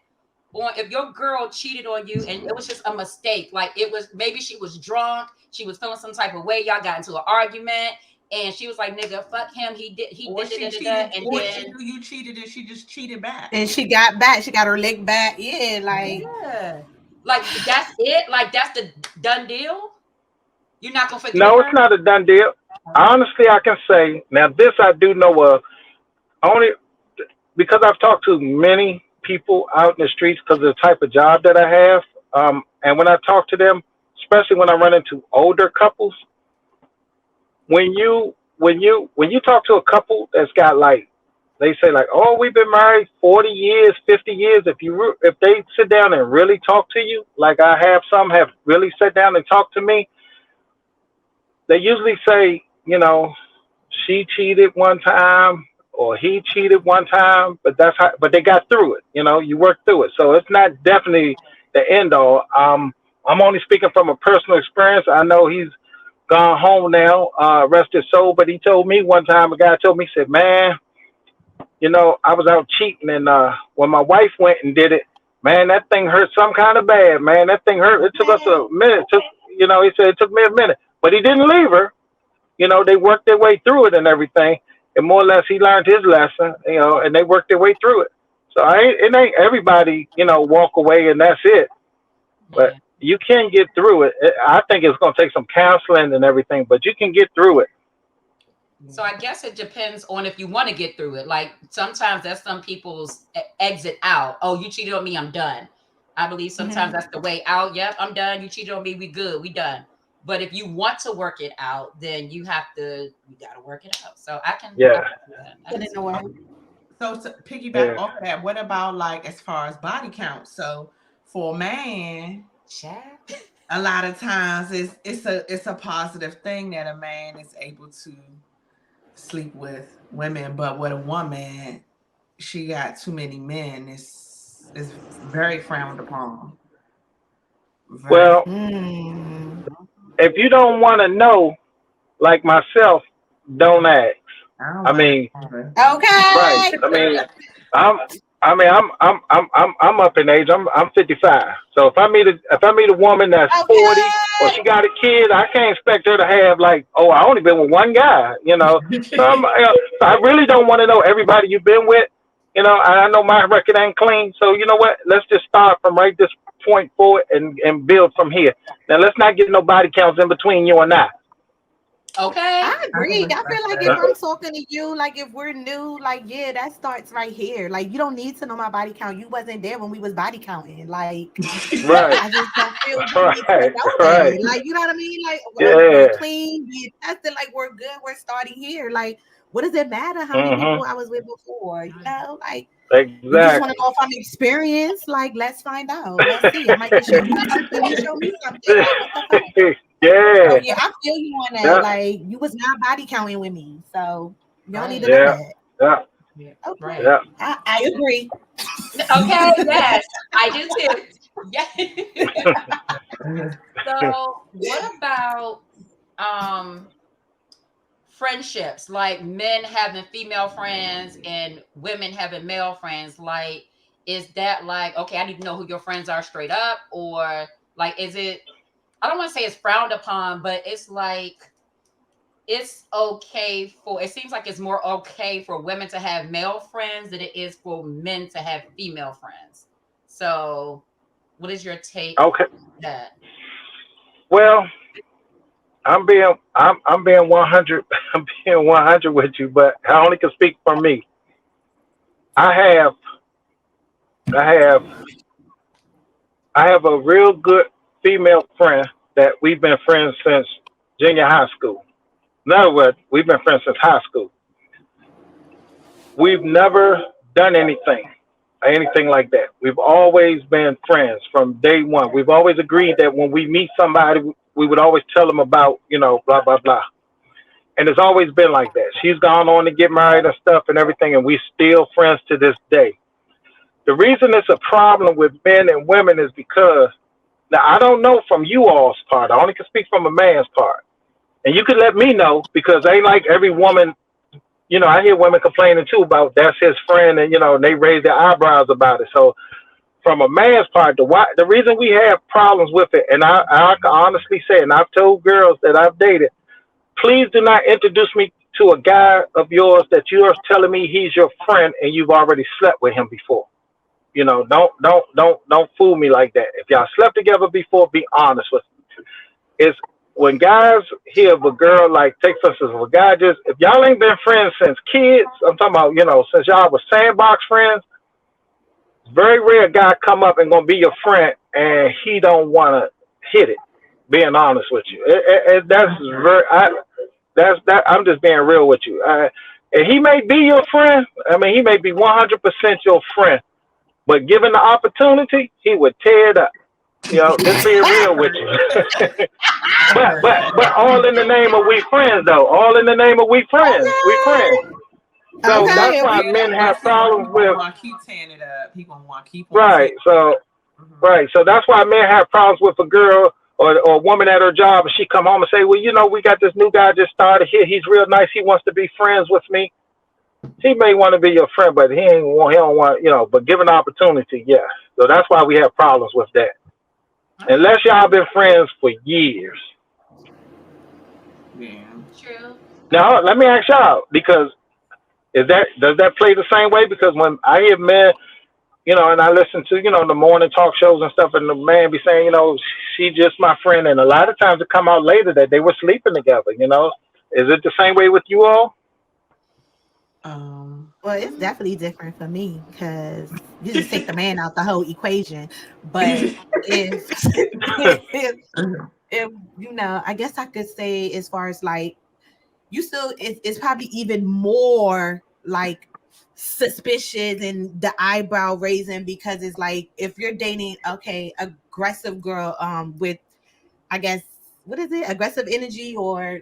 on, if your girl cheated on you and it was just a mistake, like it was maybe she was drunk, she was feeling some type of way, y'all got into an argument, and she was like, "Nigga, fuck him, he Or did she da," cheated, and or she then knew you cheated and she just cheated back. And she got back. She got her leg back. Yeah, like yeah, like that's it, like that's the done deal. You're not gonna forgive no, it's her. not a done deal. Okay. Honestly, I can say now this I do know only because I've talked to many people out in the streets because of the type of job that I have. And when I talk to them, especially when I run into older couples, when you talk to a couple that's got like they say like, oh, we've been married 40 years, 50 years. If they sit down and really talk to you, like I have some have really sat down and talked to me, they usually say, she cheated one time or he cheated one time, but but they got through it. You work through it. So it's not definitely the end all. I'm only speaking from a personal experience. I know he's gone home now, rest his soul, but he told me one time, a guy told me, he said, man, I was out cheating and, when my wife went and did it, man, that thing hurt some kind of bad, man. That thing hurt. It took us a minute. He said it took me a minute, but he didn't leave her. They worked their way through it and everything. And more or less, he learned his lesson, and they worked their way through it. So it ain't everybody, walk away and that's it. But Yeah. you can get through it. I think it's going to take some counseling and everything, but you can get through it. So I guess it depends on if you want to get through it. Like sometimes that's some people's exit out. Oh, you cheated on me, I'm done. I believe sometimes that's the way out. Yep, I'm done. You cheated on me, we good, we done. But if you want to work it out, then you got to work it out. So I Yeah, can see that. I put can in see the that. work. So to piggyback yeah. off of that, what about like as far as body count? So for a man, Child. a lot of times it's a positive thing that a man is able to sleep with women, but with a woman, she got too many men. It's very frowned upon. Very. Well, Mm. if you don't want to know, like myself, don't ask. I don't I want mean, to. right. Okay. I'm, I'm up in age. I'm 55. So if I meet a woman that's 40 or Okay. she got a kid, I can't expect her to have like, oh, I only been with one guy. So so I really don't want to know everybody you've been with. I know my record ain't clean. So you know what? Let's just start from right this point forward and build from here. Now let's not get no body counts in between you and I. Okay. I I can agree. I respect feel like if that. I'm talking to you, like if we're new, like yeah, that starts right here. Like you don't need to know my body count. You wasn't there when we was body counting. Like Right, I just don't feel you need to right, know right. that. Like you know what I mean? Like we're Yeah. clean, we tested, like we're good. We're starting here. Like what does it matter how many Mhm. people I was with before? Like you just want to Exactly. go from experience. Like let's find out. Let's see. I might can show you something. You show me something. Like what the fuck? So Yeah. yeah, I feel you on that. Yeah. Like you was not body counting with me, so you don't need to Right. know Yeah. that. Yeah. Yeah. Okay, Right. Yeah. I agree. Okay. Yes, I do too. Yeah. So what about um friendships, like men having female friends and women having male friends? Like is that like, okay, I need to know who your friends are straight up, or like is it, I don't want to say it's frowned upon, but it's like it's okay for, it seems like it's more okay for women to have male friends than it is for men to have female friends. So what is your take Okay. on that? Well, I'm being 100. I'm being 100 with you, but I only can speak for me. I have I have I have a real good female friend that we've been friends since junior high school. In other words, we've been friends since high school. We've never done anything like that. We've always been friends from day one. We've always agreed that when we meet somebody, we would always tell them about, blah, blah, blah. And it's always been like that. She's gone on to get married and stuff and everything, and we still friends to this day. The reason it's a problem with men and women is because, now I don't know from you all's part. I only can speak from a man's part. And you could let me know because ain't like every woman, I hear women complaining too about that's his friend and, and they raise their eyebrows about it. So from a man's part, the reason we have problems with it, and I can honestly say, and I've told girls that I've dated, please do not introduce me to a guy of yours that you are telling me he's your friend and you've already slept with him before. Don't fool me like that. If y'all slept together before, be honest with me. It's when guys hear of a girl, like take for instance, if a guy just, if y'all ain't been friends since kids, I'm talking about, since y'all was sandbox friends, it's very rare a guy come up and gonna be your friend and he don't wanna hit it. Being honest with you, that's very. I'm just being real with you. And he may be your friend. I mean, he may be 100% your friend, but given the opportunity, he would tear it up. Just being real with you. but all in the name of we friends though. All in the name of we friends. We friends. So that's Okay. why Yeah, men but have see, but he problems gonna with want to keep tearing it up. He gonna want to keep on right. saying, So mhm. right. So that's why men have problems with a girl or a woman at her job and she come home and say, well, we got this new guy just started here. He's real nice. He wants to be friends with me. He may want to be your friend, but he don't want, but given the opportunity, yes. So that's why we have problems with that. Okay. Unless y'all been friends for years. Yeah. True. Now let me ask y'all, because does that play the same way? Because when I hear men, and I listen to, the morning talk shows and stuff, and the man be saying, she just my friend, and a lot of times it come out later that they were sleeping together. Is it the same way with you all? Well, it's definitely different for me because you just take the man out the whole equation. But if if if I guess I could say as far as like you still it's probably even more like suspicious and the eyebrow raising because it's like if you're dating aggressive girl with I guess what is it aggressive energy or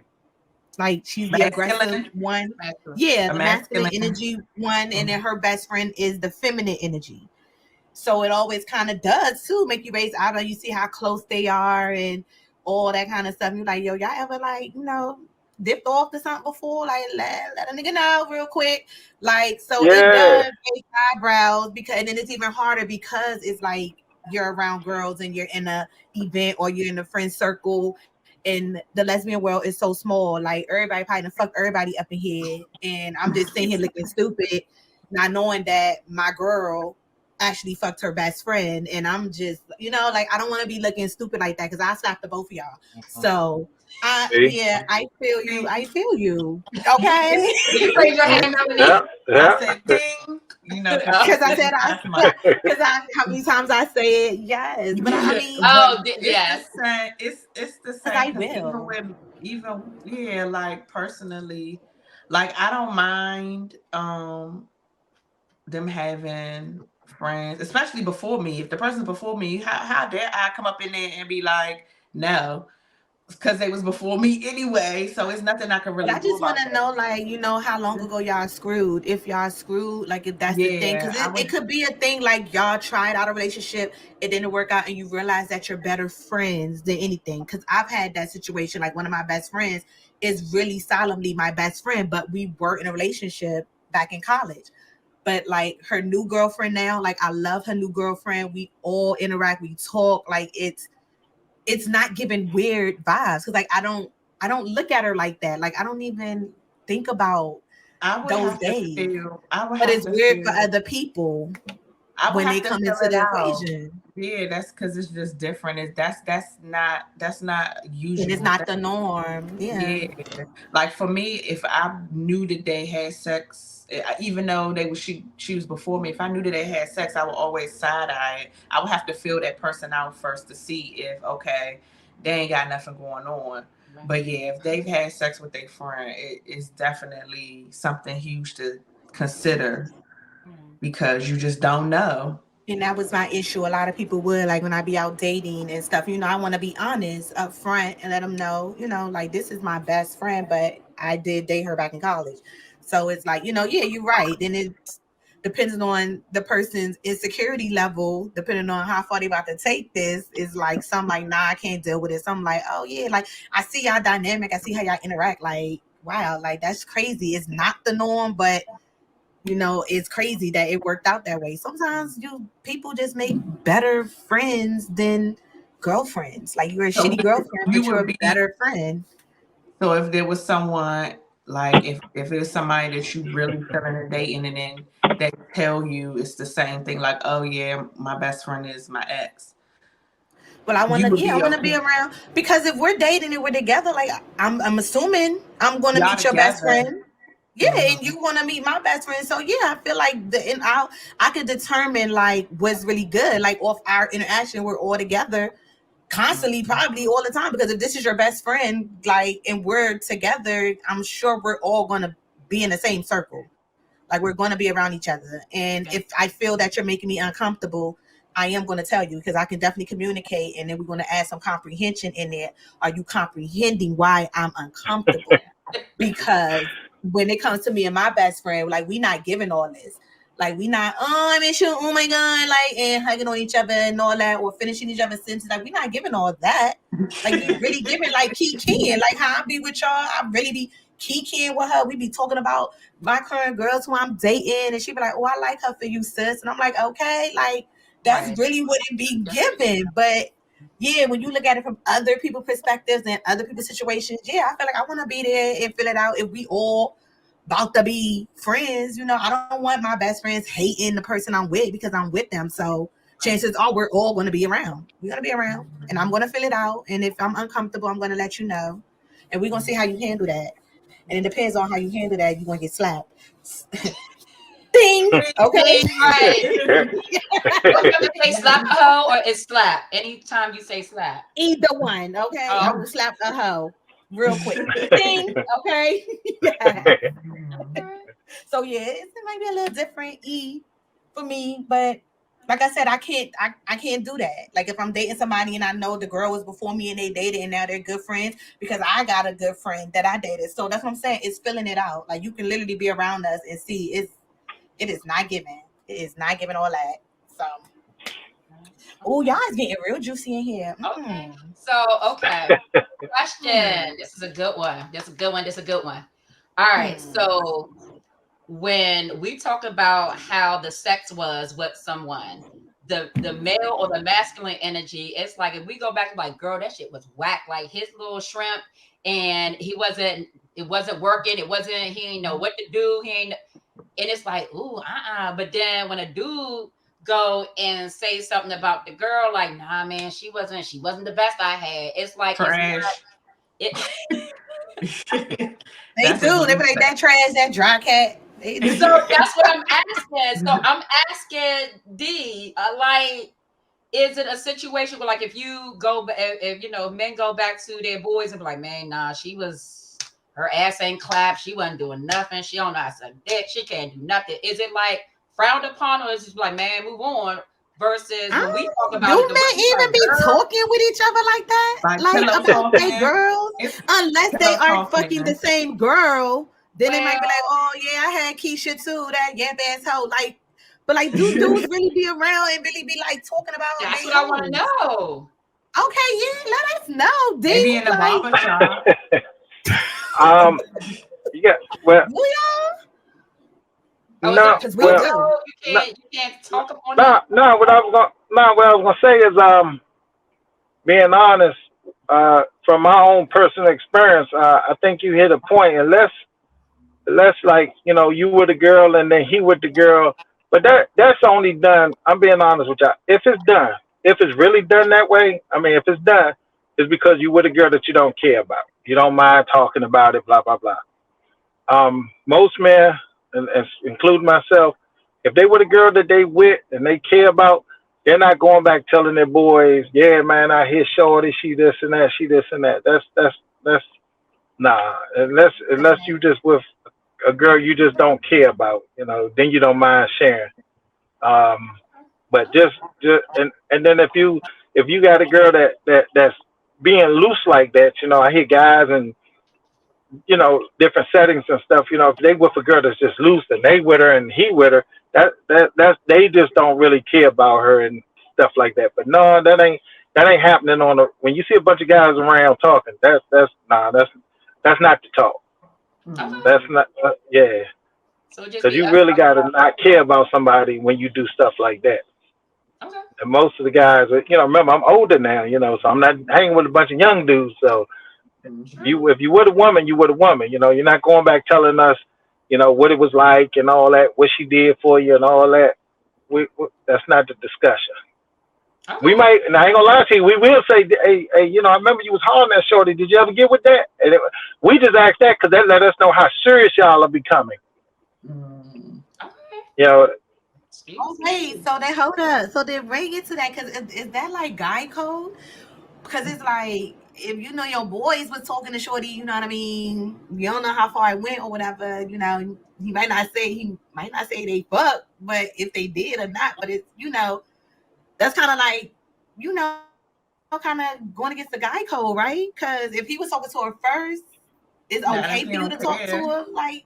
like she's the aggressive Masculine, one. Masculine. Yeah, a the masculine masculine. energy one, and then Mhm. her best friend is the feminine energy. So it always kind of does too make you raise eyebrow. You see how close they are and all that kind of stuff. You're like, yo, y'all ever like, dipped off to something before? Like, let a nigga know real quick. Like, so it Yeah, does raise eyebrows because, and then it's even harder because it's like you're around girls and you're in a event or you're in a friend circle and the lesbian world is so small. Like everybody probably done fuck everybody up in here, and I'm just sitting here looking stupid, not knowing that my girl actually fucked her best friend, and I'm just, like I don't want to be looking stupid like that because I slapped the both of y'all. So, see? yeah, I feel you. See, I feel you. you Okay, it's Did you raise your Mm, hand, yeah, Dominique? I yeah. said ding, because Oh, she because I said said it last month. how many times I say it? Yes, but I mean, But oh, it's the yes. same. It's the because same I because will. yeah, like personally, like I don't mind them having friends, especially before me. If the person's before me, how dare I come up in there and be like, no, because they was before me anyway. So it's nothing I can But really I do just want about to know, like, how long that. ago y'all screwed? If y'all screwed, like, if that's the thing, Yeah, because I it would. could be a thing like y'all tried out a relationship, it didn't work out, and you realize that you're better friends than anything. Because I've had that situation. Like, one of my best friends is really solemnly my best friend, but we were in a relationship back in college. But like her new girlfriend now, like I love her new girlfriend. We all interact, we talk. Like it's not giving weird vibes because like I don't look at her like that. Like I don't even think about I would those have to days. feel. I would But have it's to weird for feel. other people I would when they have to come fill into it the out. equation. Yeah, that's because it's just different. That's not It is usual. not the norm. Yeah. Yeah, like for me, if I knew that they had sex, even though she was before me, if I knew that they had sex, I would always side eye it. I would have to feel that person out first to see if okay, they ain't got nothing going on. Right. But yeah, if they've had sex with their friend, it's definitely something huge to consider because you just don't know. And that was my issue. A lot of people would like when I be out dating and stuff. I want to be honest up front and let them know, like this is my best friend, but I did date her back in college. So it's like, yeah, you're right. Then it depends on the person's insecurity level, depending on how far they about to take this. Is like some like, nah, I can't deal with it. Some like, oh yeah, like I see y'all dynamic. I see how y'all interact. Like, wow, like that's crazy. It's not the norm, but it's crazy that it worked out that way. Sometimes people just make better friends than girlfriends. Like you're a So shitty girlfriend, you but you're would a be better friend. so if there was someone like if it was somebody that you really feeling and dating and then they tell you it's the same thing like oh yeah my best friend is my ex, Well, I you would I be want to be okay. around because if we're dating and we're together, like I'm assuming I'm going to Y'all meet your best together. friend. Yeah, Mhm. and you want to meet my best friend. So yeah, I feel like I could determine like what's really good, like off our interaction. We're all together constantly, probably all the time. Because if this is your best friend, like, and we're together, I'm sure we're all gonna be in the same circle. Like we're gonna be around each other. And if I feel that you're making me uncomfortable, I am gonna tell you because I can definitely communicate. And then we're gonna add some comprehension in there. Are you comprehending why I'm uncomfortable? Because when it comes to me and my best friend, like we not giving all this. Like we not, I mean, sure, oh my god, like and hugging on each other and all that, or finishing each other's sentences. Like we not giving all that. Like we really giving like kikiing, like how I be with y'all. I really be kikiing with her. We be talking about my current girls who I'm dating, and she be like, "Oh, I like her for you, sis," and I'm like, "Okay, like that's Right. really what it be given." But yeah, when you look at it from other people's perspectives and other people's situations, yeah, I feel like I want to be there and fill it out. If we all about to be friends, I don't want my best friends hating the person I'm with because I'm with them. So chances are we're all going to be around. We're going to be around, and I'm going to fill it out. And if I'm uncomfortable, I'm going to let you know, and we're going to see how you handle that. And it depends on how you handle that. You're going to get slapped. Ding. Okay. Right. What's gonna say slap a hoe or is slap? Anytime you say slap. Either one. Okay. I Oh, will slap a hoe real quick. Ding. Okay. Yeah. So yeah, it might be a little different for me, but like I said, I can't do that. Like if I'm dating somebody and I know the girl was before me and they dated and now they're good friends because I got a good friend that I dated. So that's what I'm saying. It's filling it out. Like you can literally be around us and see it is not giving. It is not giving all that. So oh, y'all is getting real juicy in here. okay. So, okay. Question. This is a good one. This is a good one. This is a good one. All right. So when we talk about how the sex was with someone, the male or the masculine energy, it's like if we go back like, girl, that shit was whack. Like his little shrimp, and it wasn't working. He didn't know what to do. And it's like, ooh, But then when a dude go and say something about the girl, like, nah, man, she wasn't the best I had. It's like Trash. it. They do. They be like that trash, that dry cat. So that's what I'm asking. So I'm asking D, like, is it a situation where, like, if you go, if men go back to their boys and be like, man, nah, her ass ain't clapped, she wasn't doing nothing, she don't know how to suck dick, she can't do nothing. Is it like frowned upon, or is it just like, man, move on? Versus when we talk about do men even be talking with each other like that? Like about their girls? Unless they are fucking the same girl, then they might be like, oh yeah, I had Keisha too, that yap asshole. Like, but like, do dudes really be around and really be like talking about? That's what I want to know. Okay, yeah, let us know. Maybe in the barber shop. Yeah, well, no, well, you can't talk upon what I was gonna say is, being honest, from my own personal experience, I think you hit a point. Unless like you with a girl and then he with the girl, but that's only done. I'm being honest with y'all. If it's done, if it's really done that way, I mean, if it's done, it's because you with a girl that you don't care about. You don't mind talking about it. Blah blah blah. Most men, and including myself, if they with a girl that they with and they care about, they're not going back telling their boys, "Yeah, man, I hear shorty, she this and that, she this and that." That's nah. Unless you just with a girl you just don't care about, then you don't mind sharing. Um, but just and then if you got a girl that's being loose like that, I hear guys and different settings and stuff. If they with a girl that's just loose and they with her and he with her, that's they just don't really care about her and stuff like that. But no, that ain't happening when you see a bunch of guys around talking. That's not the talk. Okay. That's not yeah. So just Because be you us. really got to not care about somebody when you do stuff like that. Okay. And most of the guys, remember I'm older now, so I'm not hanging with a bunch of young dudes. So if you were a woman, you were a woman. You're not going back telling us, what it was like and all that, what she did for you and all that. That's not the discussion. We Okay. might, and I ain't gonna lie to you, we will say, hey, I remember you was hollering at Shorty. Did you ever get with that? And we just asked that because that let us know how serious y'all are becoming. Okay. You know, Oh wait, so then hold up. So then bring it to that because is that like guy code? Because it's like if your boys was talking to Shorty, you know what I mean. You don't know how far it went or whatever. He might not say they fuck, but if they did or not, but it's that's kind of like kind of going against the guy code, right? Because if he was talking to her first, it's okay Not for if you he to don't talk to care. her, like.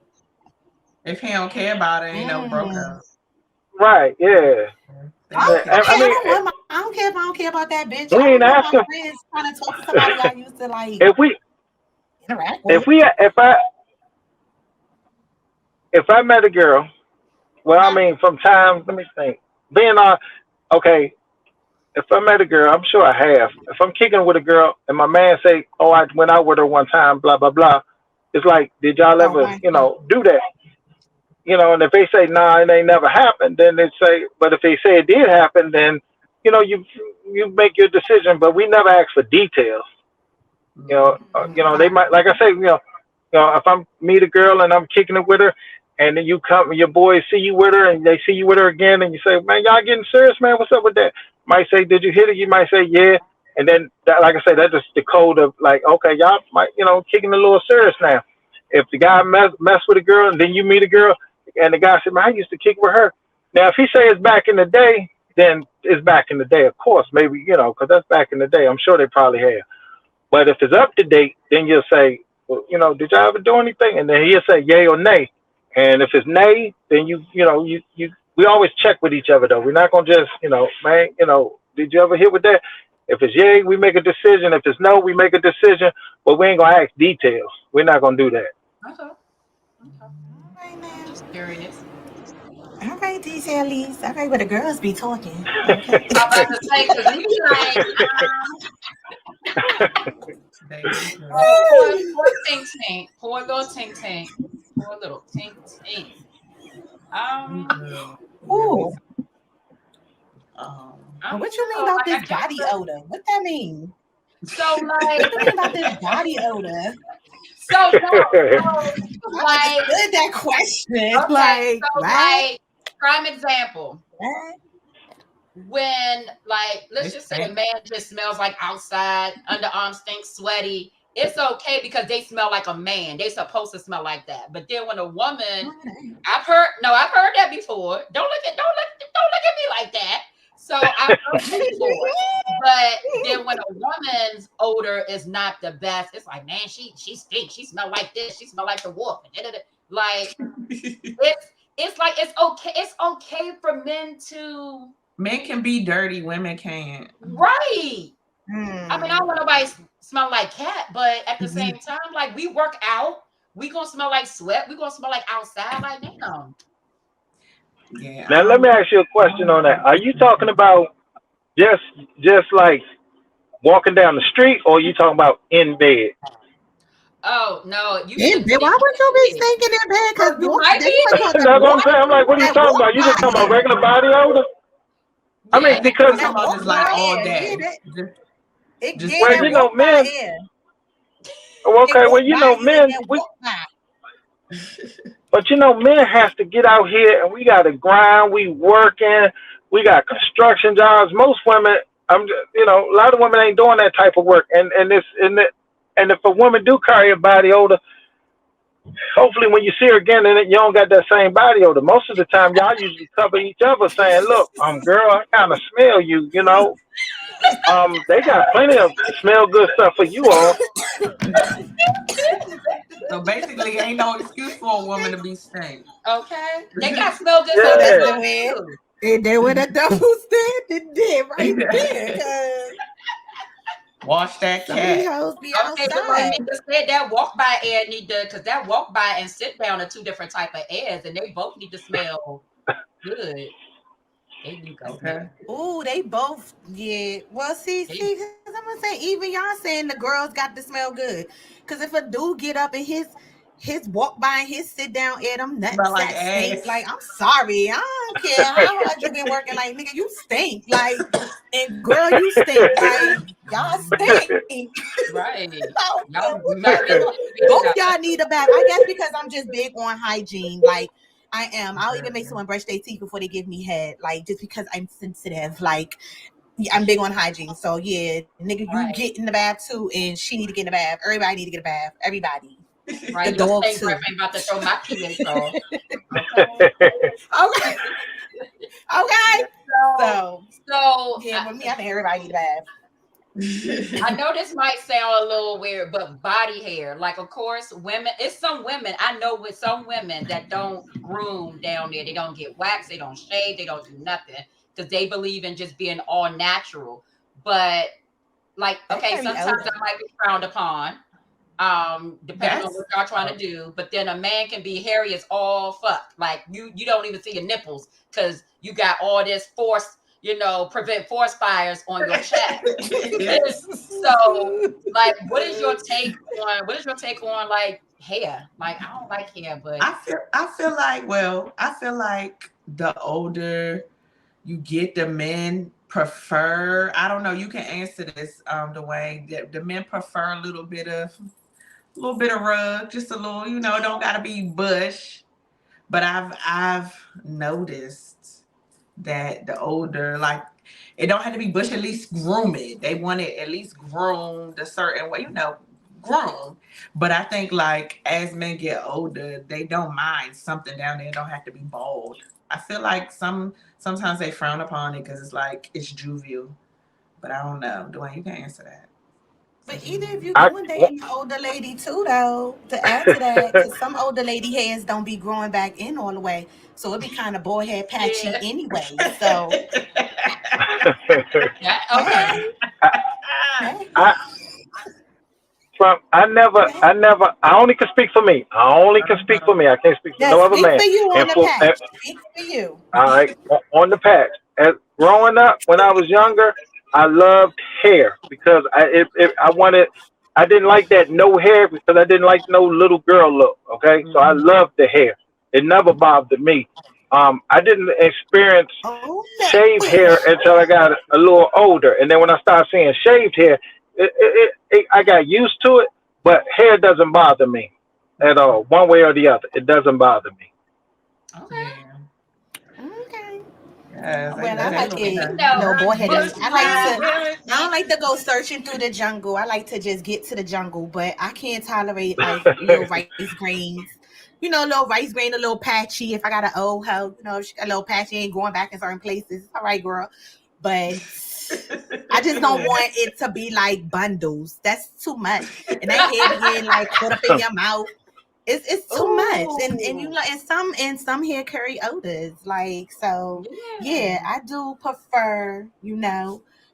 If he don't care about it, ain't no broke up. right? Yeah. They don't care. I mean, I don't care if I don't care about that bitch. we I don't ain't want my asking friends trying to talk to somebody I used to like if we interact if with. we if I met a girl. Well, I Uh-huh. mean, from time. Let me think. Being on, okay. If I met a girl, I'm sure I have. If I'm kicking with a girl and my man say, "Oh, I went out with her one time," blah blah blah. It's like, did y'all Oh, ever, one time. do that? And if they say, "Nah, it ain't never happened," then they say, but if they say it did happen, then, you make your decision. But we never ask for details. They might, like I say, if I'm meet a girl and I'm kicking it with her, and then you come, your boys see you with her, and they see you with her again, and you say, "Man, y'all getting serious, man? What's up with that?" Might say, "Did you hit it?" You might say, "Yeah," and then that, like I say, that's just the code of like, okay, y'all might, kicking a little serious now. If the guy mess with a girl, and then you meet a girl, and the guy said, "Man, I used to kick with her." Now, if he say it's back in the day, then it's back in the day, of course, maybe, because that's back in the day. I'm sure they probably have. But if it's up to date, then you'll say, well, did y'all ever do anything? And then he'll say yay or nay. And if it's nay, then we always check with each other though. We're not gonna just, man, did you ever hit with that? If it's yay, we make a decision. If it's no, we make a decision. But we ain't gonna ask details. We're not gonna do that. Okay. Okay. All right now. Just curious. All right, detailies. All right, where the girls be talking. Okay. I was about to say because we be like, They do too. poor Tink Tink, poor little Tink Tink, poor little Tink Tink. We Um, do. Yeah, we. Ooh. Um. I But don't what you mean know. about Like this I body guess. odor? What that mean? So What like, do you mean about this body odor? so no, so I like, understood that question. okay, Like, so what? like, prime example. What? When like They let's just say a stink. man just smells like outside, underarms stink, sweaty. It's okay because they smell like a man. They supposed to smell like that. But then when a woman, I've heard that before. Don't look at me like that. So I've heard that before. But then when a woman's odor is not the best, it's like, man, she stinks. She smell like this. She smell like the wolf. Like it's like it's okay. It's okay for men to Men can be dirty, women can't. right. I mean, I Hmm. don't want nobody smell like cat, but at the same time, like we work out, we gonna smell like sweat, we gonna smell like outside, like damn. Yeah, Now let me ask you a question on that. Are you talking about just just like walking down the street, or you talking about in bed? Oh no, you In shouldn't bed. stink Why would you be in bed. stinking in bed? Because You might they be. was talking That's what I'm walk saying. I'm like, what are you that talking walk about? You by just talking about air. regular body odor? I mean, Yeah. I'm because talking That about walk just by like all air. Yeah, day. that it Just yeah, well, that you period. know, walk by men. air. They Okay, well, walk you by know, you and men. then We, walk by. but you know, men has to get out here and we got to grind. We working. We got construction jobs. Most women, you know, a lot of women ain't doing that type of work. And if a woman do carry a body odor, hopefully when you see her again, then you don't got that same body odor. Most of the time, y'all usually cover each other, saying, "Look, girl, I kind of smell you." You know, they got plenty of smell good stuff for you all. So basically, ain't no excuse for a woman to be stank. Okay. They got smell good So stuff for that's Yeah. the guys way. too. And then with a double standard did right there. Cause Wash that some of these cat. hoes be Okay, Dwayne outside. just said that walk by air need to, because that walk by and sit down are two different type of airs, and they both need to smell good. They do go smell Okay. good. Ooh, they both, yeah. Well, They, because I'm gonna say, even y'all saying the girls got to smell good. Because if a dude get up and his walk by and his sit down air, them Smell nuts like that stink. ass. Like, I'm sorry, I don't care how hard you been working. Like, nigga, you stink. Like, and girl, you stink. Like, y'all stink. right. I don't care Y'all what might y'all as do. well be Both together. y'all need a bath. I guess because I'm just big on hygiene. Like I am. I'll even make someone brush their teeth before they give me head. Like just because I'm sensitive. Like yeah, I'm big on hygiene. So yeah, nigga, you Right. get in the bath too, and she need to get in the bath. Everybody need to get a bath. Everybody. The Right. Your dog stink breath too. ain't about to throw my pH off. Okay. Okay. Okay. So, So so yeah, with me, I think everybody need a bath. I know this might sound a little weird, but body hair, like of course, women, it's some women I know with some women that don't groom down there. They don't get waxed, they don't shave, they don't do nothing because they believe in just being all natural. But like, That okay, carry sometimes odor. that might be frowned upon, depending on That's what y'all trying to do. But then a man can be hairy as all fuck. Like you don't even see your nipples because you got all this force, prevent forest fires on your chest. So, like, what is your take on like hair? Like, I don't like hair, but I feel like the older you get, the men prefer. I don't know. You can answer this, Dwayne. The men prefer a little bit of rug, just a little. Don't gotta be bush. But I've noticed that the older, like, it don't have to be bush. At least groom it. They want it at least groomed a certain way. Groom. But I think like as men get older, they don't mind something down there. It don't have to be bald. I feel like sometimes they frown upon it because it's like it's juvenile. But I don't know, Dwayne. You can answer that. But either if you I doing dating an older lady too, though, to add to that, because some older lady hairs don't be growing back in all the way, so it be kind of boy hair patchy yeah, anyway. So that okay. hey, hey, I Trump, hey. I only can speak for me. I only can speak for me. I can't speak for Yeah, no other speak man. for you And on the for patch. Speak for you. all right, on the patch. As growing up, when I was younger, I loved hair because I didn't like that no hair because I didn't like no little girl look. Okay, so I Mhm. loved the hair. It never bothered me. I didn't experience Oh shaved no. hair until I got a little older, and then when I started seeing shaved hair, I got used to it. But hair doesn't bother me at all, one way or the other. It doesn't bother me. Okay. Yeah. Okay. Yes, Well, I they like look it. No, No boy nice. headed. bush I like to. I don't man. like to go searching through the jungle. I like to just get to the jungle, but I can't tolerate like little rice grains. Little rice grain, a little patchy. If I got an old hoe, if she got a little patchy, ain't going back in certain places. All right, girl. But I just don't want it to be like bundles. That's too much. And that hair being like caught up in your mouth. It's too much. And Ooh, and some hair curry odors. Like so yeah, yeah. I do prefer,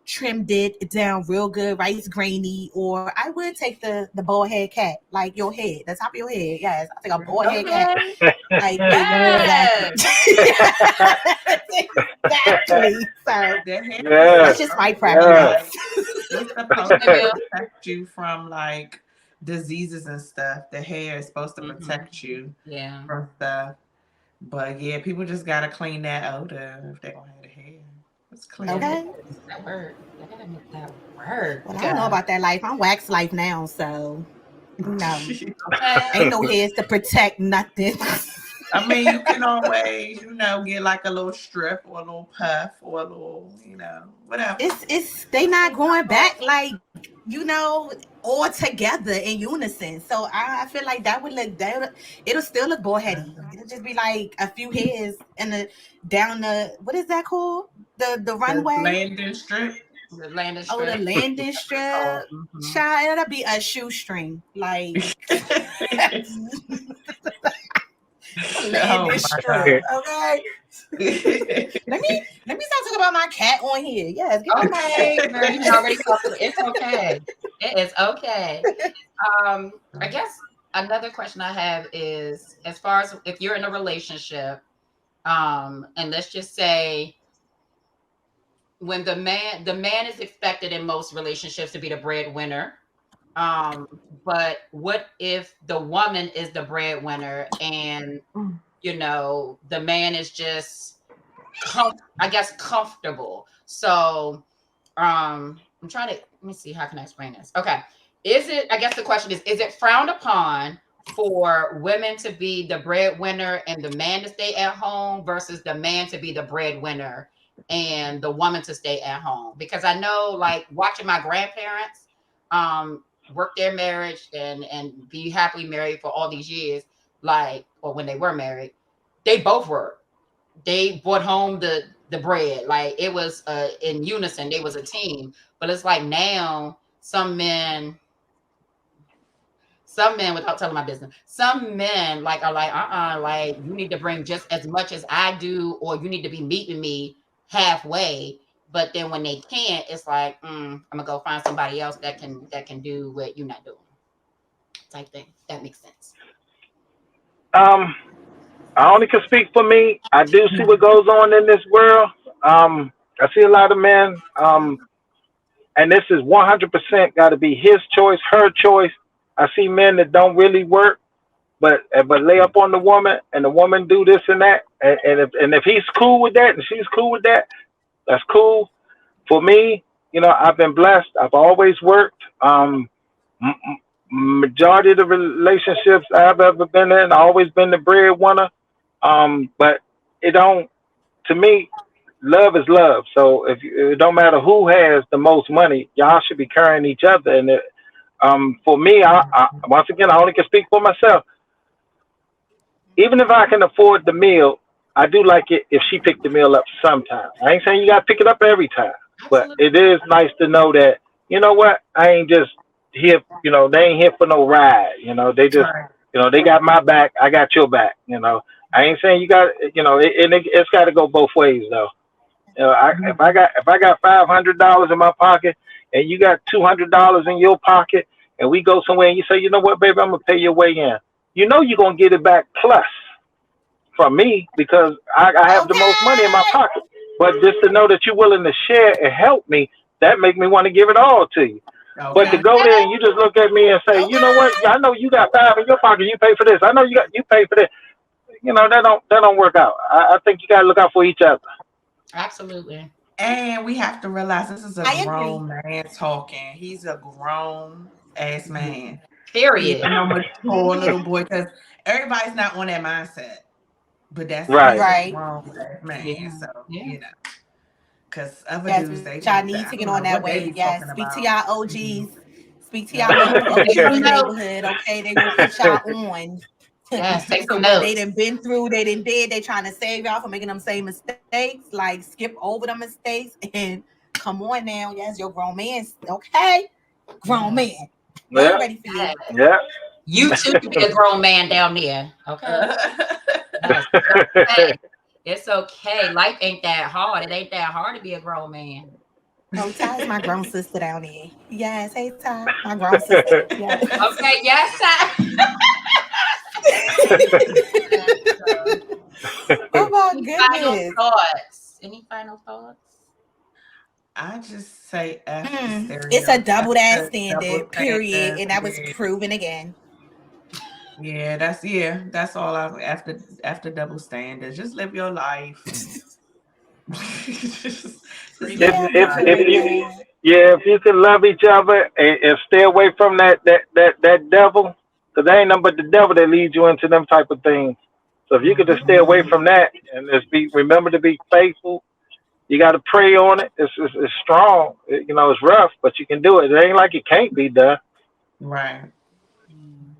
trimmed it down real good, rice grainy, or I would take the bald head cat, like your head, the top of your head. Yes, I think a bald head cat. Okay. Like exactly. Yes. Exactly. So Their hair is Yes, that's just so my yes. preference. nice. It's supposed to protect you from like diseases and stuff. The hair is supposed to protect you from stuff. But yeah, people just gotta clean that odor if they don't have the hair. Let's clean Okay. That word. I gotta make that work. Well, I don't know about that life. I'm wax life now, so no. Okay. Ain't no hairs to protect nothing. I mean, you can always, get like a little strip or a little puff or a little, whatever. It's they not growing back like all together in unison. So I feel like that would look it'll still look bullheady. It'll just be like a few hairs down the what is that called? The runway. Landing strip. The landing strip. Oh, the landing strip. Child, it'll be a shoestring. Like landing strip. Okay. Let me stop talking about my cat on here. Yes. Okay. Girl, you already talked. It's okay. It is okay. I guess another question I have is as far as if you're in a relationship, and let's just say when the man is expected in most relationships to be the breadwinner. But what if the woman is the breadwinner and the man is just comfortable. So I'm trying to let me see how can I explain this. Okay. I guess the question is it frowned upon for women to be the breadwinner and the man to stay at home versus the man to be the breadwinner and the woman to stay at home? Because I know, like, watching my grandparents work their marriage and be happily married for all these years, or when they were married, they both worked. They brought home the bread. Like, it was in unison. They was a team. But it's like now some men, without telling my business, some men are like, you need to bring just as much as I do, or you need to be meeting me halfway. But then when they can't, it's like, I'm gonna go find somebody else that can do what you're not doing. Type thing. That makes sense. I only can speak for me. I do see what goes on in this world. I see a lot of men, and this is 100% got to be his choice, her choice. I see men that don't really work, but lay up on the woman, and the woman do this and that, and if he's cool with that and she's cool with that, that's cool. For me, I've been blessed. I've always worked. Majority of the relationships I've ever been in, I've always been the breadwinner. But to me, love is love. So it don't matter who has the most money, y'all should be carrying each other. And for me, I once again, I only can speak for myself. Even if I can afford the meal, I do like it if she picked the meal up sometimes. I ain't saying you got to pick it up every time, but it is nice to know that, what, I ain't just here, they ain't here for no ride. They just, they got my back, I got your back. I ain't saying you got, it's got to go both ways though. If I got $500 in my pocket and you got $200 in your pocket, and we go somewhere and you say, you know what, baby, I'm gonna pay your way in. You're gonna get it back plus from me because I have the most money in my pocket. But just to know that you're willing to share and help me, that make me want to give it all to you. Okay. But to go there and you just look at me and say, you know what, I know you got $5 in your pocket, you pay for this. I know you pay for this. That don't work out. I think you gotta look out for each other. Absolutely. And we have to realize this is a grown man talking. He's a grown ass man. Period. He's no mature little boy, because everybody's not on that mindset. But that's right. Grown ass man. Yeah. So because other dudes, they need to get on that way. Yes, speak to y'all OGs. Speak to y'all OGs in the neighborhood. Okay, they will put y'all on. Yes, take so some notes. They done been through, they done did, they trying to save y'all from making them same mistakes, like skip over the mistakes and come on now. Yes, your grown man, okay? Grown man. Yeah. Ready for you. Yeah. You too could be a grown man down there. Okay. It's okay. Life ain't that hard. It ain't that hard to be a grown man. Oh, Ty's my grown sister down there. Yes, hey Ty, my grown sister. Yes. Okay, yes, Ty. Oh my goodness. Any final thoughts? I just say F the It's a stereo. double F that the double standard, period. standard. And that was proven again. Yeah, that's all I after double standards. Just live your life. just live your If life. you if you can love each other and stay away from that devil, because there ain't nothing but the devil that leads you into them type of things. So if you could just stay away from that and just remember to be faithful. You got to pray on it. It's strong. It's rough, but you can do it. It ain't like it can't be done. Right.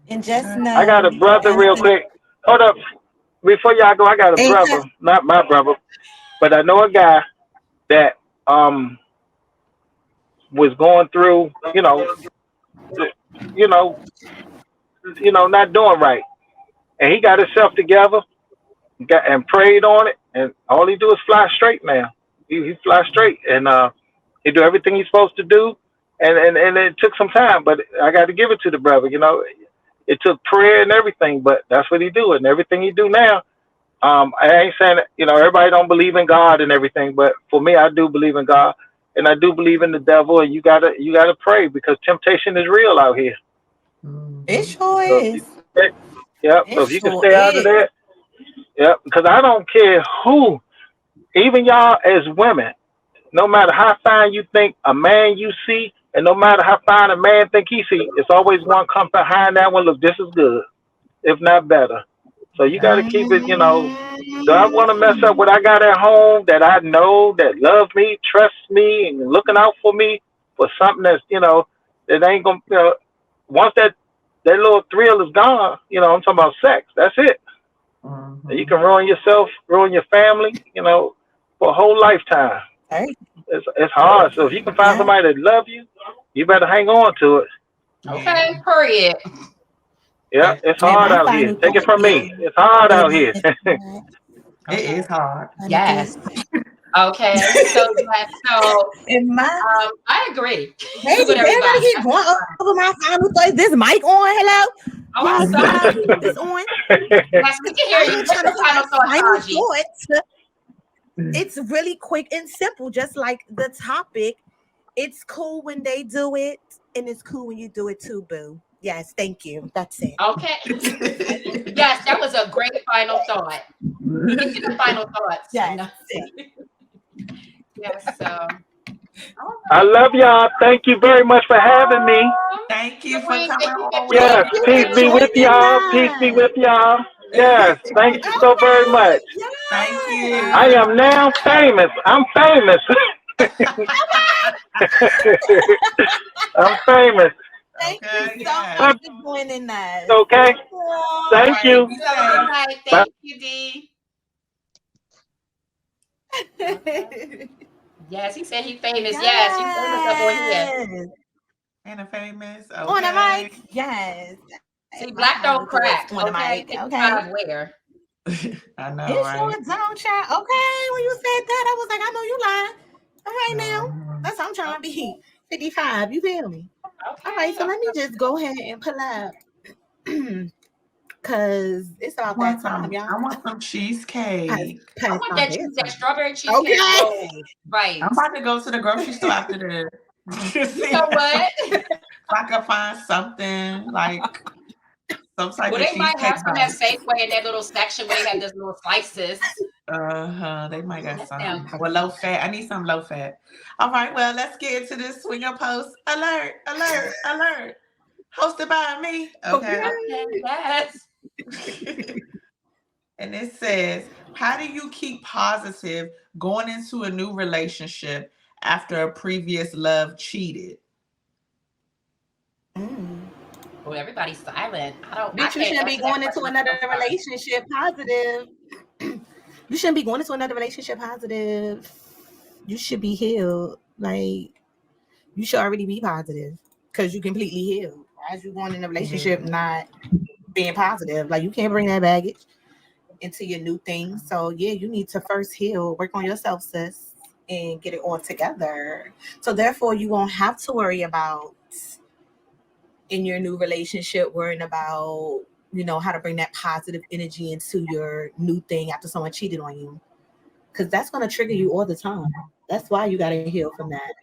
And just I got know, a brother real quick. Hold up. Before y'all go, I got a brother, not my brother, but I know a guy that was going through, you know, not doing right. And he got himself together, and prayed on it, and all he do is fly straight now. He fly straight, and he do everything he's supposed to do, and it took some time, but I got to give it to the brother. It took prayer and everything, but that's what he do, and everything he do now. I ain't saying that, everybody don't believe in God and everything, but for me, I do believe in God, and I do believe in the devil, and you gotta pray because temptation is real out here. it sure So is. so It if you can sure stay out of is. that, because I don't care who, even y'all as women, no matter how fine you think a man you see, and no matter how fine a man think he see, it's always one come behind that one. Look, this is good, if not better. So you got to keep it. Do I want to mess up what I got at home that I know that love me, trust me, and looking out for me for something that's that ain't gonna once that little thrill is gone, I'm talking about sex. That's it. And you can ruin yourself, ruin your family, for a whole lifetime. Hey, It's hard. So if you can find yeah. somebody that love you, you better hang on to it. Yeah. Okay, period. Yeah, it's And hard my out here. final Take it thought from is, me. It's hard it out here. It Okay. is hard. Yes. Okay. So yes. So in my I agree Hey, with everybody everybody. keep going over my final thoughts. Is this mic on? Hello? Oh, I'm Y'all sorry. see it's on? Yes, we can hear I'm you. just What's trying to your say my final thought, final Taji? thought. It's really quick and simple, just like the topic. It's cool when they do it, and it's cool when you do it too, boo. Yes, thank you. That's it. Okay. Yes, that was a great final thought. We can get the final thoughts. Yes. No. Yes. So. All I right. love y'all. Thank you very much for having me. Thank you for Dwayne, coming thank you for on with Thank Yes, you peace for be with us. joining y'all. Peace be us. with y'all. Yes, thank you so very Okay. much. Thank I Yes. you. am now famous. I'm famous. I'm famous. Thank you Okay, so yes. much for joining us. Okay. All Thank right, you. be Have a good safe. night. Bye. Thank you, D. Okay. Yes, he said he famous. Yes, he famous up on here. Yes. And a famous. On the Okay. mic. Yes. See, My black final don't thoughts crack. on the Okay, mic. Okay. 55 where? I know, It's right? your don't child. Okay. When you said that, I was like, I know you lying. All right now. That's what I'm trying to be. 55. You feel me? All right. Okay. So let me just go ahead and pull up. Cause it's about that time, y'all. I want some Pass, cheesecake. I pass want my that bedtime. strawberry cheesecake Okay. roll. Right. I'm about to go to the grocery store after this. To You see know what? if I can find something like some type Well, of they might have cheesecake some at bites. Safeway in that little section where they have those little slices. They might got That some. sounds Well, good. low fat. I need some low fat. All right, well, let's get into this swinger post alert, alert, alert. Hosted by me. Okay. Okay. Yes. And it says, how do you keep positive going into a new relationship after a previous love cheated? Well, everybody's silent. I Bitch, you can't shouldn't be answer that going into question. I'm another so sorry. relationship positive. You shouldn't be going into another relationship positive. You should be healed. Like you should already be positive because you completely healed. As you going in a relationship not being positive, like you can't bring that baggage into your new thing. So yeah, you need to first heal, work on yourself, sis, and get it all together. So therefore, you won't have to worry about in your new relationship worrying about how to bring that positive energy into your new thing after someone cheated on you. because that's gonna trigger you all the time. That's why you gotta heal from that.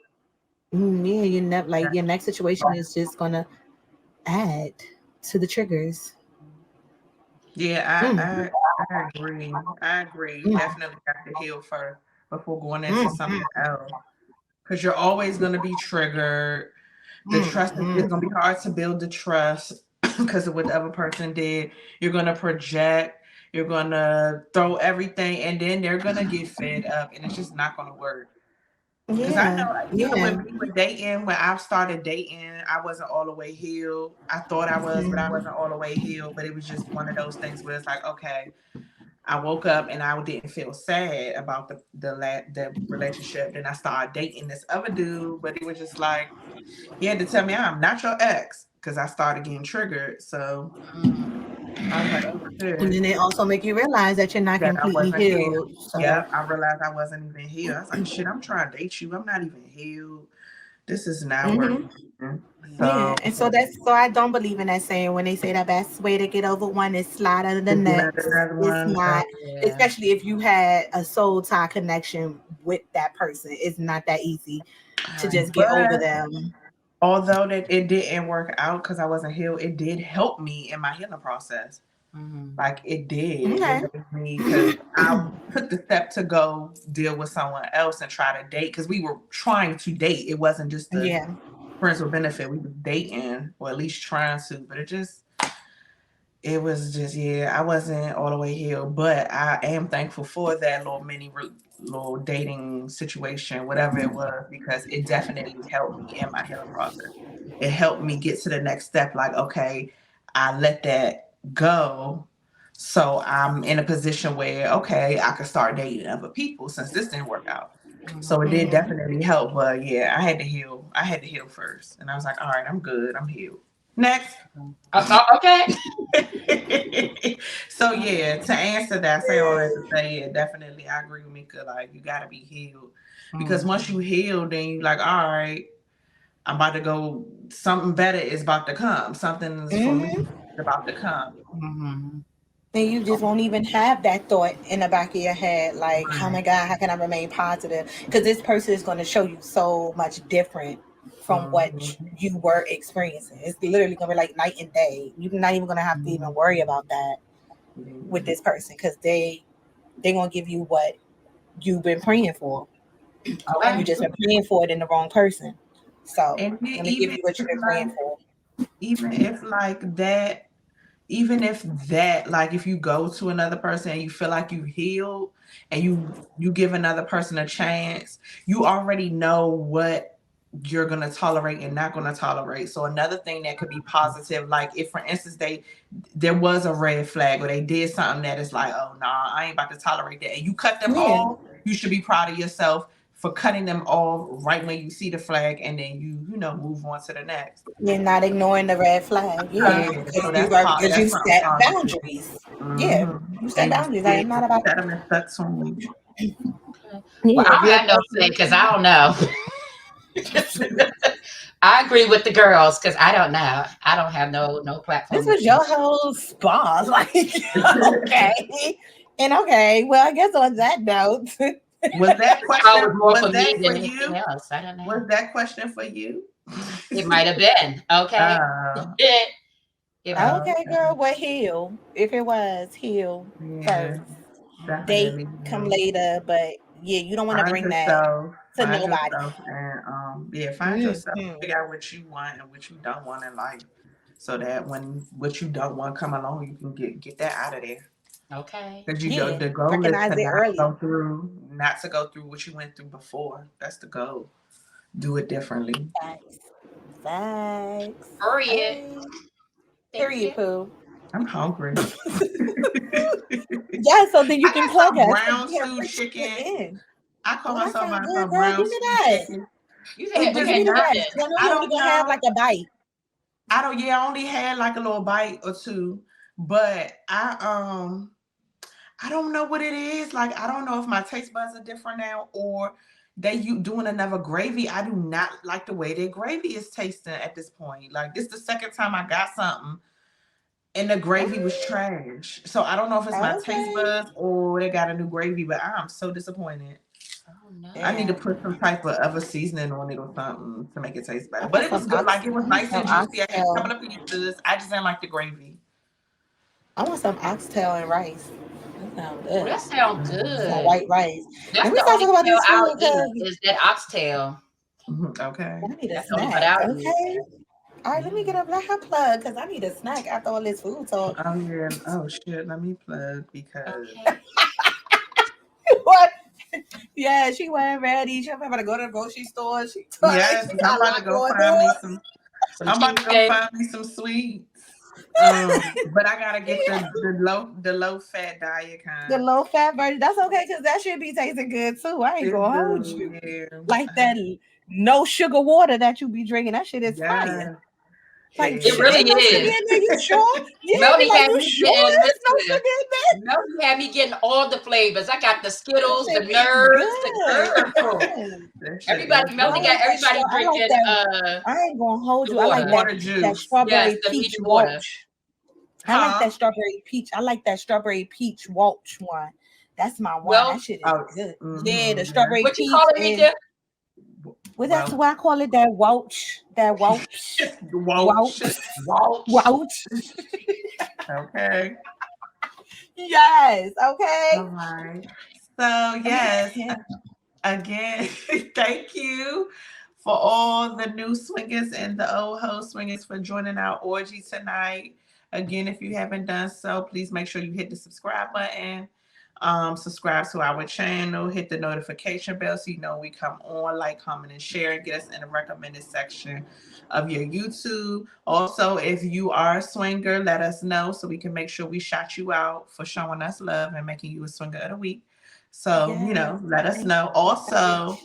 Yeah, you never like your next situation is just gonna add to the triggers. Yeah, Mm, I agree. I agree. You mm, definitely have to heal first before going into mm, something else. Because you're always going to be triggered. The mm, trust is mm. it's going to be hard to build the trust because of what the other person did. You're going to project. You're going to throw everything, and then they're going to get fed up, and it's just not going to work. Because I Yeah, know, even yeah. with me with dating, when I started dating, I wasn't all the way healed. I thought I was, but I wasn't all the way healed. But it was just one of those things where it's like, okay, I woke up and I didn't feel sad about the relationship. Then I started dating this other dude, but it was just like he had to tell me I'm not your ex because I started getting triggered. So I was like, oh And shit, then they also make you realize that you're not that I completely wasn't healed. healed. So Yeah, I realized I wasn't even healed. I was like, shit, I'm trying to date you. I'm not even healed. This is not mhm. working. So Yeah, and so I don't believe in that saying when they say the best way to get over one is slide under the to get out next. another It's one. not, Yeah. especially if you had a soul tie connection with that person. It's not that easy to Right. just get over But them. although that it didn't work out because I wasn't healed, it did help me in my healing process. Mm-hmm. Like it did. It Okay. made me because I took the step to go deal with someone else and try to date because we were trying to date. It wasn't just a Yeah. friends with benefit. We were dating or at least trying to, but it was just yeah, I wasn't all the way healed, but I am thankful for that little dating situation, whatever it was, because it definitely helped me in my healing process. It helped me get to the next step. Like, okay, I let that go, so I'm in a position where okay, I could start dating other people since this didn't work out. So it Mm-hmm. did Hmm. definitely help, but yeah, I had to heal. I had to heal first, and I was like, all right, I'm good. I'm healed. Next. Okay. So yeah, to answer that, I say all that to say, yeah, definitely, I agree with Mika. Like you got to be healed because once you heal, then you like, all right, I'm about to go. Something better is about to come. Something is for me Hmm. is about to come. Mm-hmm. And you just won't even have that thought in the back of your head, like, oh my Right. God, how can I remain positive? Because this person is going to show you so much different from what Mhm. you were experiencing. It's literally going to be like night and day. You're not even going to have to even worry about that with Yeah. this person because they're going to give you what you've been praying for. You Okay. Mhm. just been praying for it in the wrong person. So And then I'm going to give you what you've been praying for. even if like that even if that like if you go to another person and you feel like you healed and you give another person a chance, you already know what you're going to tolerate and not going to tolerate. So another thing that could be positive, like if for instance there was a red flag or they did something that is like, oh nah, I ain't about to tolerate that, and you cut them Yeah. off, you should be proud of yourself for cutting them off right when you see the flag, and then you know move on to the next. You're not ignoring the red flag. Yeah. Yeah, so Because you that's something set positive. boundaries. Yeah. Mm-hmm. You set And you boundaries. Like, did I'm not about. set them and stuck to them. Well, Yeah. I If don't you're a have no say person, because I don't know. I agree with the girls because I don't know. I don't have no this platform to was say. your whole spa. Like, okay. And okay. Well, I guess on that note, Was that This call question? was more Was for me that for than anything you? else. I don't know. Was that question for you? It might have been okay. uh, It might. okay, okay. girl, what heal? If it was, heal Yeah, first. Date definitely. come You later, but yeah, you don't want to find bring that yourself, to nobody. and yeah, find yourself. Mhm. Figure out what you want and what you don't want in life, so that when what you don't want come along, you can get that out of there. Okay. Because you know Yeah, the goal is recognize to it early. not to go through what you went through before. That's the goal. Do it differently. Facts. Facts. Period. Hey. Thank Period, you. poo. I'm hungry. Yeah, so then you I can got plug some us because brown we have stew reached the chicken. end. I call Oh, that myself sounds my good, some girl. brown Give me stew that. chicken. You It said Give does me okay. the not. rest. 'Cause I Nothing. know I you only don't gonna have like know. a bite. I don't. Yeah, I only had like a little bite or two, but I don't know what it is. Like I don't know if my taste buds are different now or they you doing another gravy. I do not like the way their gravy is tasting at this point. Like this the second time I got something and the gravy was trash. So I don't know if it's my taste Okay. buds or they got a new gravy, but I'm so disappointed. Oh no. I need to Damn. put some type of other seasoning on it or something to make it taste better. I But want it was some good. Like it was I want nice some and juicy. I ate a oxtail. couple of pieces. I just didn't like the gravy. I want some oxtail and rice. That sounds Oh, good. that sounds Mhm. Some good. white rice. That's Let me the start only talking about tail this I'll food eat because is that oxtail. Okay. I need a That's the only part snack. I'll eat. Okay. All right, let me Yeah. get up. Let her plug because I need a snack after all this food talk. Oh yeah. Oh shit. Let me plug because Okay. What? Yeah, she wasn't ready. She about to go to the grocery store. She told like yes, she I'm got a about to lot go going find me on. some. Some I'm about to go cheesecake. find me some sweets. But I gotta get the low fat diet The kind. low fat version. That's okay because that should be tasting good too. I ain't It gonna hold do, you. yeah. Like that no sugar water that you be drinking. That shit is fire. Yeah. Like, It Yeah. really ain't no sugar is. in there. You sure? Yeah, be Melody like, had you me sure getting, there's no listen, sugar in there? Melody had me getting all the flavors. I got the That Skittles, the should be Nerds, the good. girl. That shit is Everybody, But I Melody good. got like that everybody I like drinking that. I ain't gonna hold the you. I The like water. that water that juice. Yes, strawberry the peach peach water. Welch. I like Huh? that strawberry peach. I like that strawberry peach Welch one. That's my one. Well, That shit is Oh, good. Yeah, the yeah. strawberry what you peach call it, and Mika? well, that's Well, why I call it that Welch. That Welch. Welch. Welch. Walsh. Welch. Okay. Yes. Okay. All right. So yes, Yeah. again, thank you for all the new swingers and the old host swingers for joining our orgy tonight. Again, if you haven't done so, please make sure you hit the subscribe button. Subscribe to our channel, hit the notification bell so you know we come on, like, comment, and share, and get us in the recommended section of your YouTube. Also, if you are a swinger, let us know so we can make sure we shout you out for showing us love and making you a swinger of the week. So, Yes. let us Thank know. you. Also,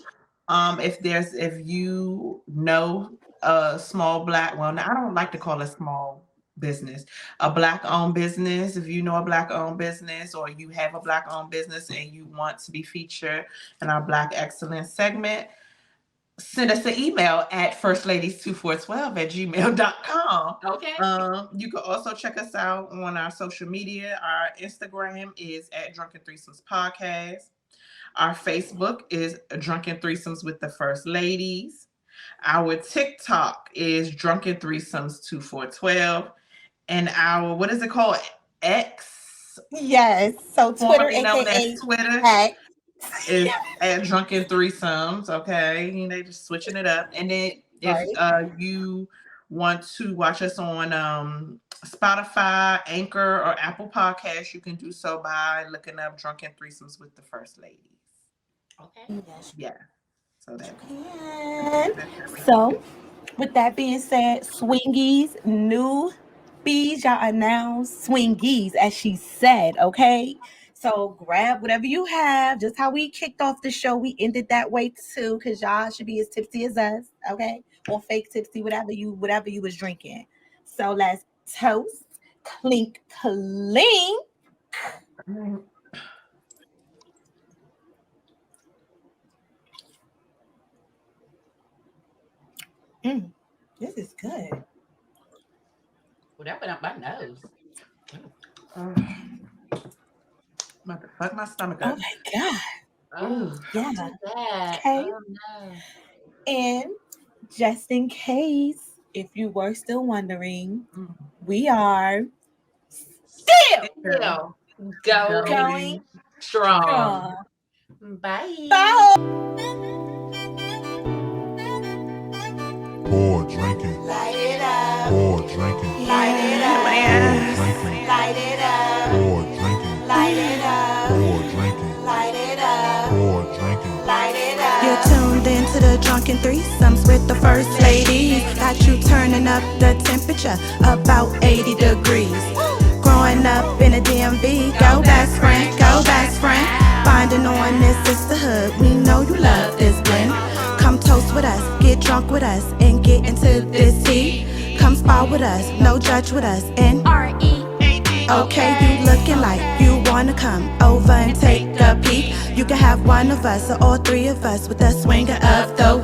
if you know a small black, well, I don't like to call it small business, a black owned business. If you know a black owned business or you have a black owned business and you want to be featured in our Black Excellence segment, send us an email at firstladies2412@gmail.com. Okay. You can also check us out on our social media. Our Instagram is at Drunken Threesomes Podcast. Our Facebook is Drunken Threesomes with the First Ladies. Our TikTok is Drunken Threesomes 2412. And our, what is it called? X, Yes. So Twitter, formerly known as aka Twitter, at is at Drunken Threesomes. Okay. They just switching it up. And then if right. you want to watch us on Spotify, Anchor, or Apple Podcasts, you can do so by looking up Drunken Threesomes with the First Ladies. Okay. Yes. Yeah. So that's And everything. so, with that being said, swingies, new bees, y'all are now swingies, as she said, okay? So grab whatever you have, just how we kicked off the show, we ended that way too, because y'all should be as tipsy as us, okay? Or fake tipsy, whatever you was drinking. So let's toast, clink, clink. Mm, this is good. Well, that went up my nose. I'm about to fuck my stomach Oh up. my God. Oh, Yeah. don't do that. Okay. Oh no. And just in case, if you were still wondering, Mm. we are Still, Yeah. going going strong. strong. Bye. Bye. Pour drinking. Light it up, Pour drinking. light it Yeah. up, Drinking. light it up, Pour drinking. light it up, Pour drinking. light it up, Pour drinking. light it up. You're tuned into the Drunken Threesomes with the First Ladies. Got you turning up the temperature about 80 degrees. Growing up in a DMV, go best friend, go best friend. Finding on this sisterhood, we know you love this blend. Come toast with us, get drunk with us, and get into this tea. Come spar with us, no judge with us, and R.E.A.D. Okay, you looking like you wanna come over and take a peek. You can have one of us or all three of us with the swinger of the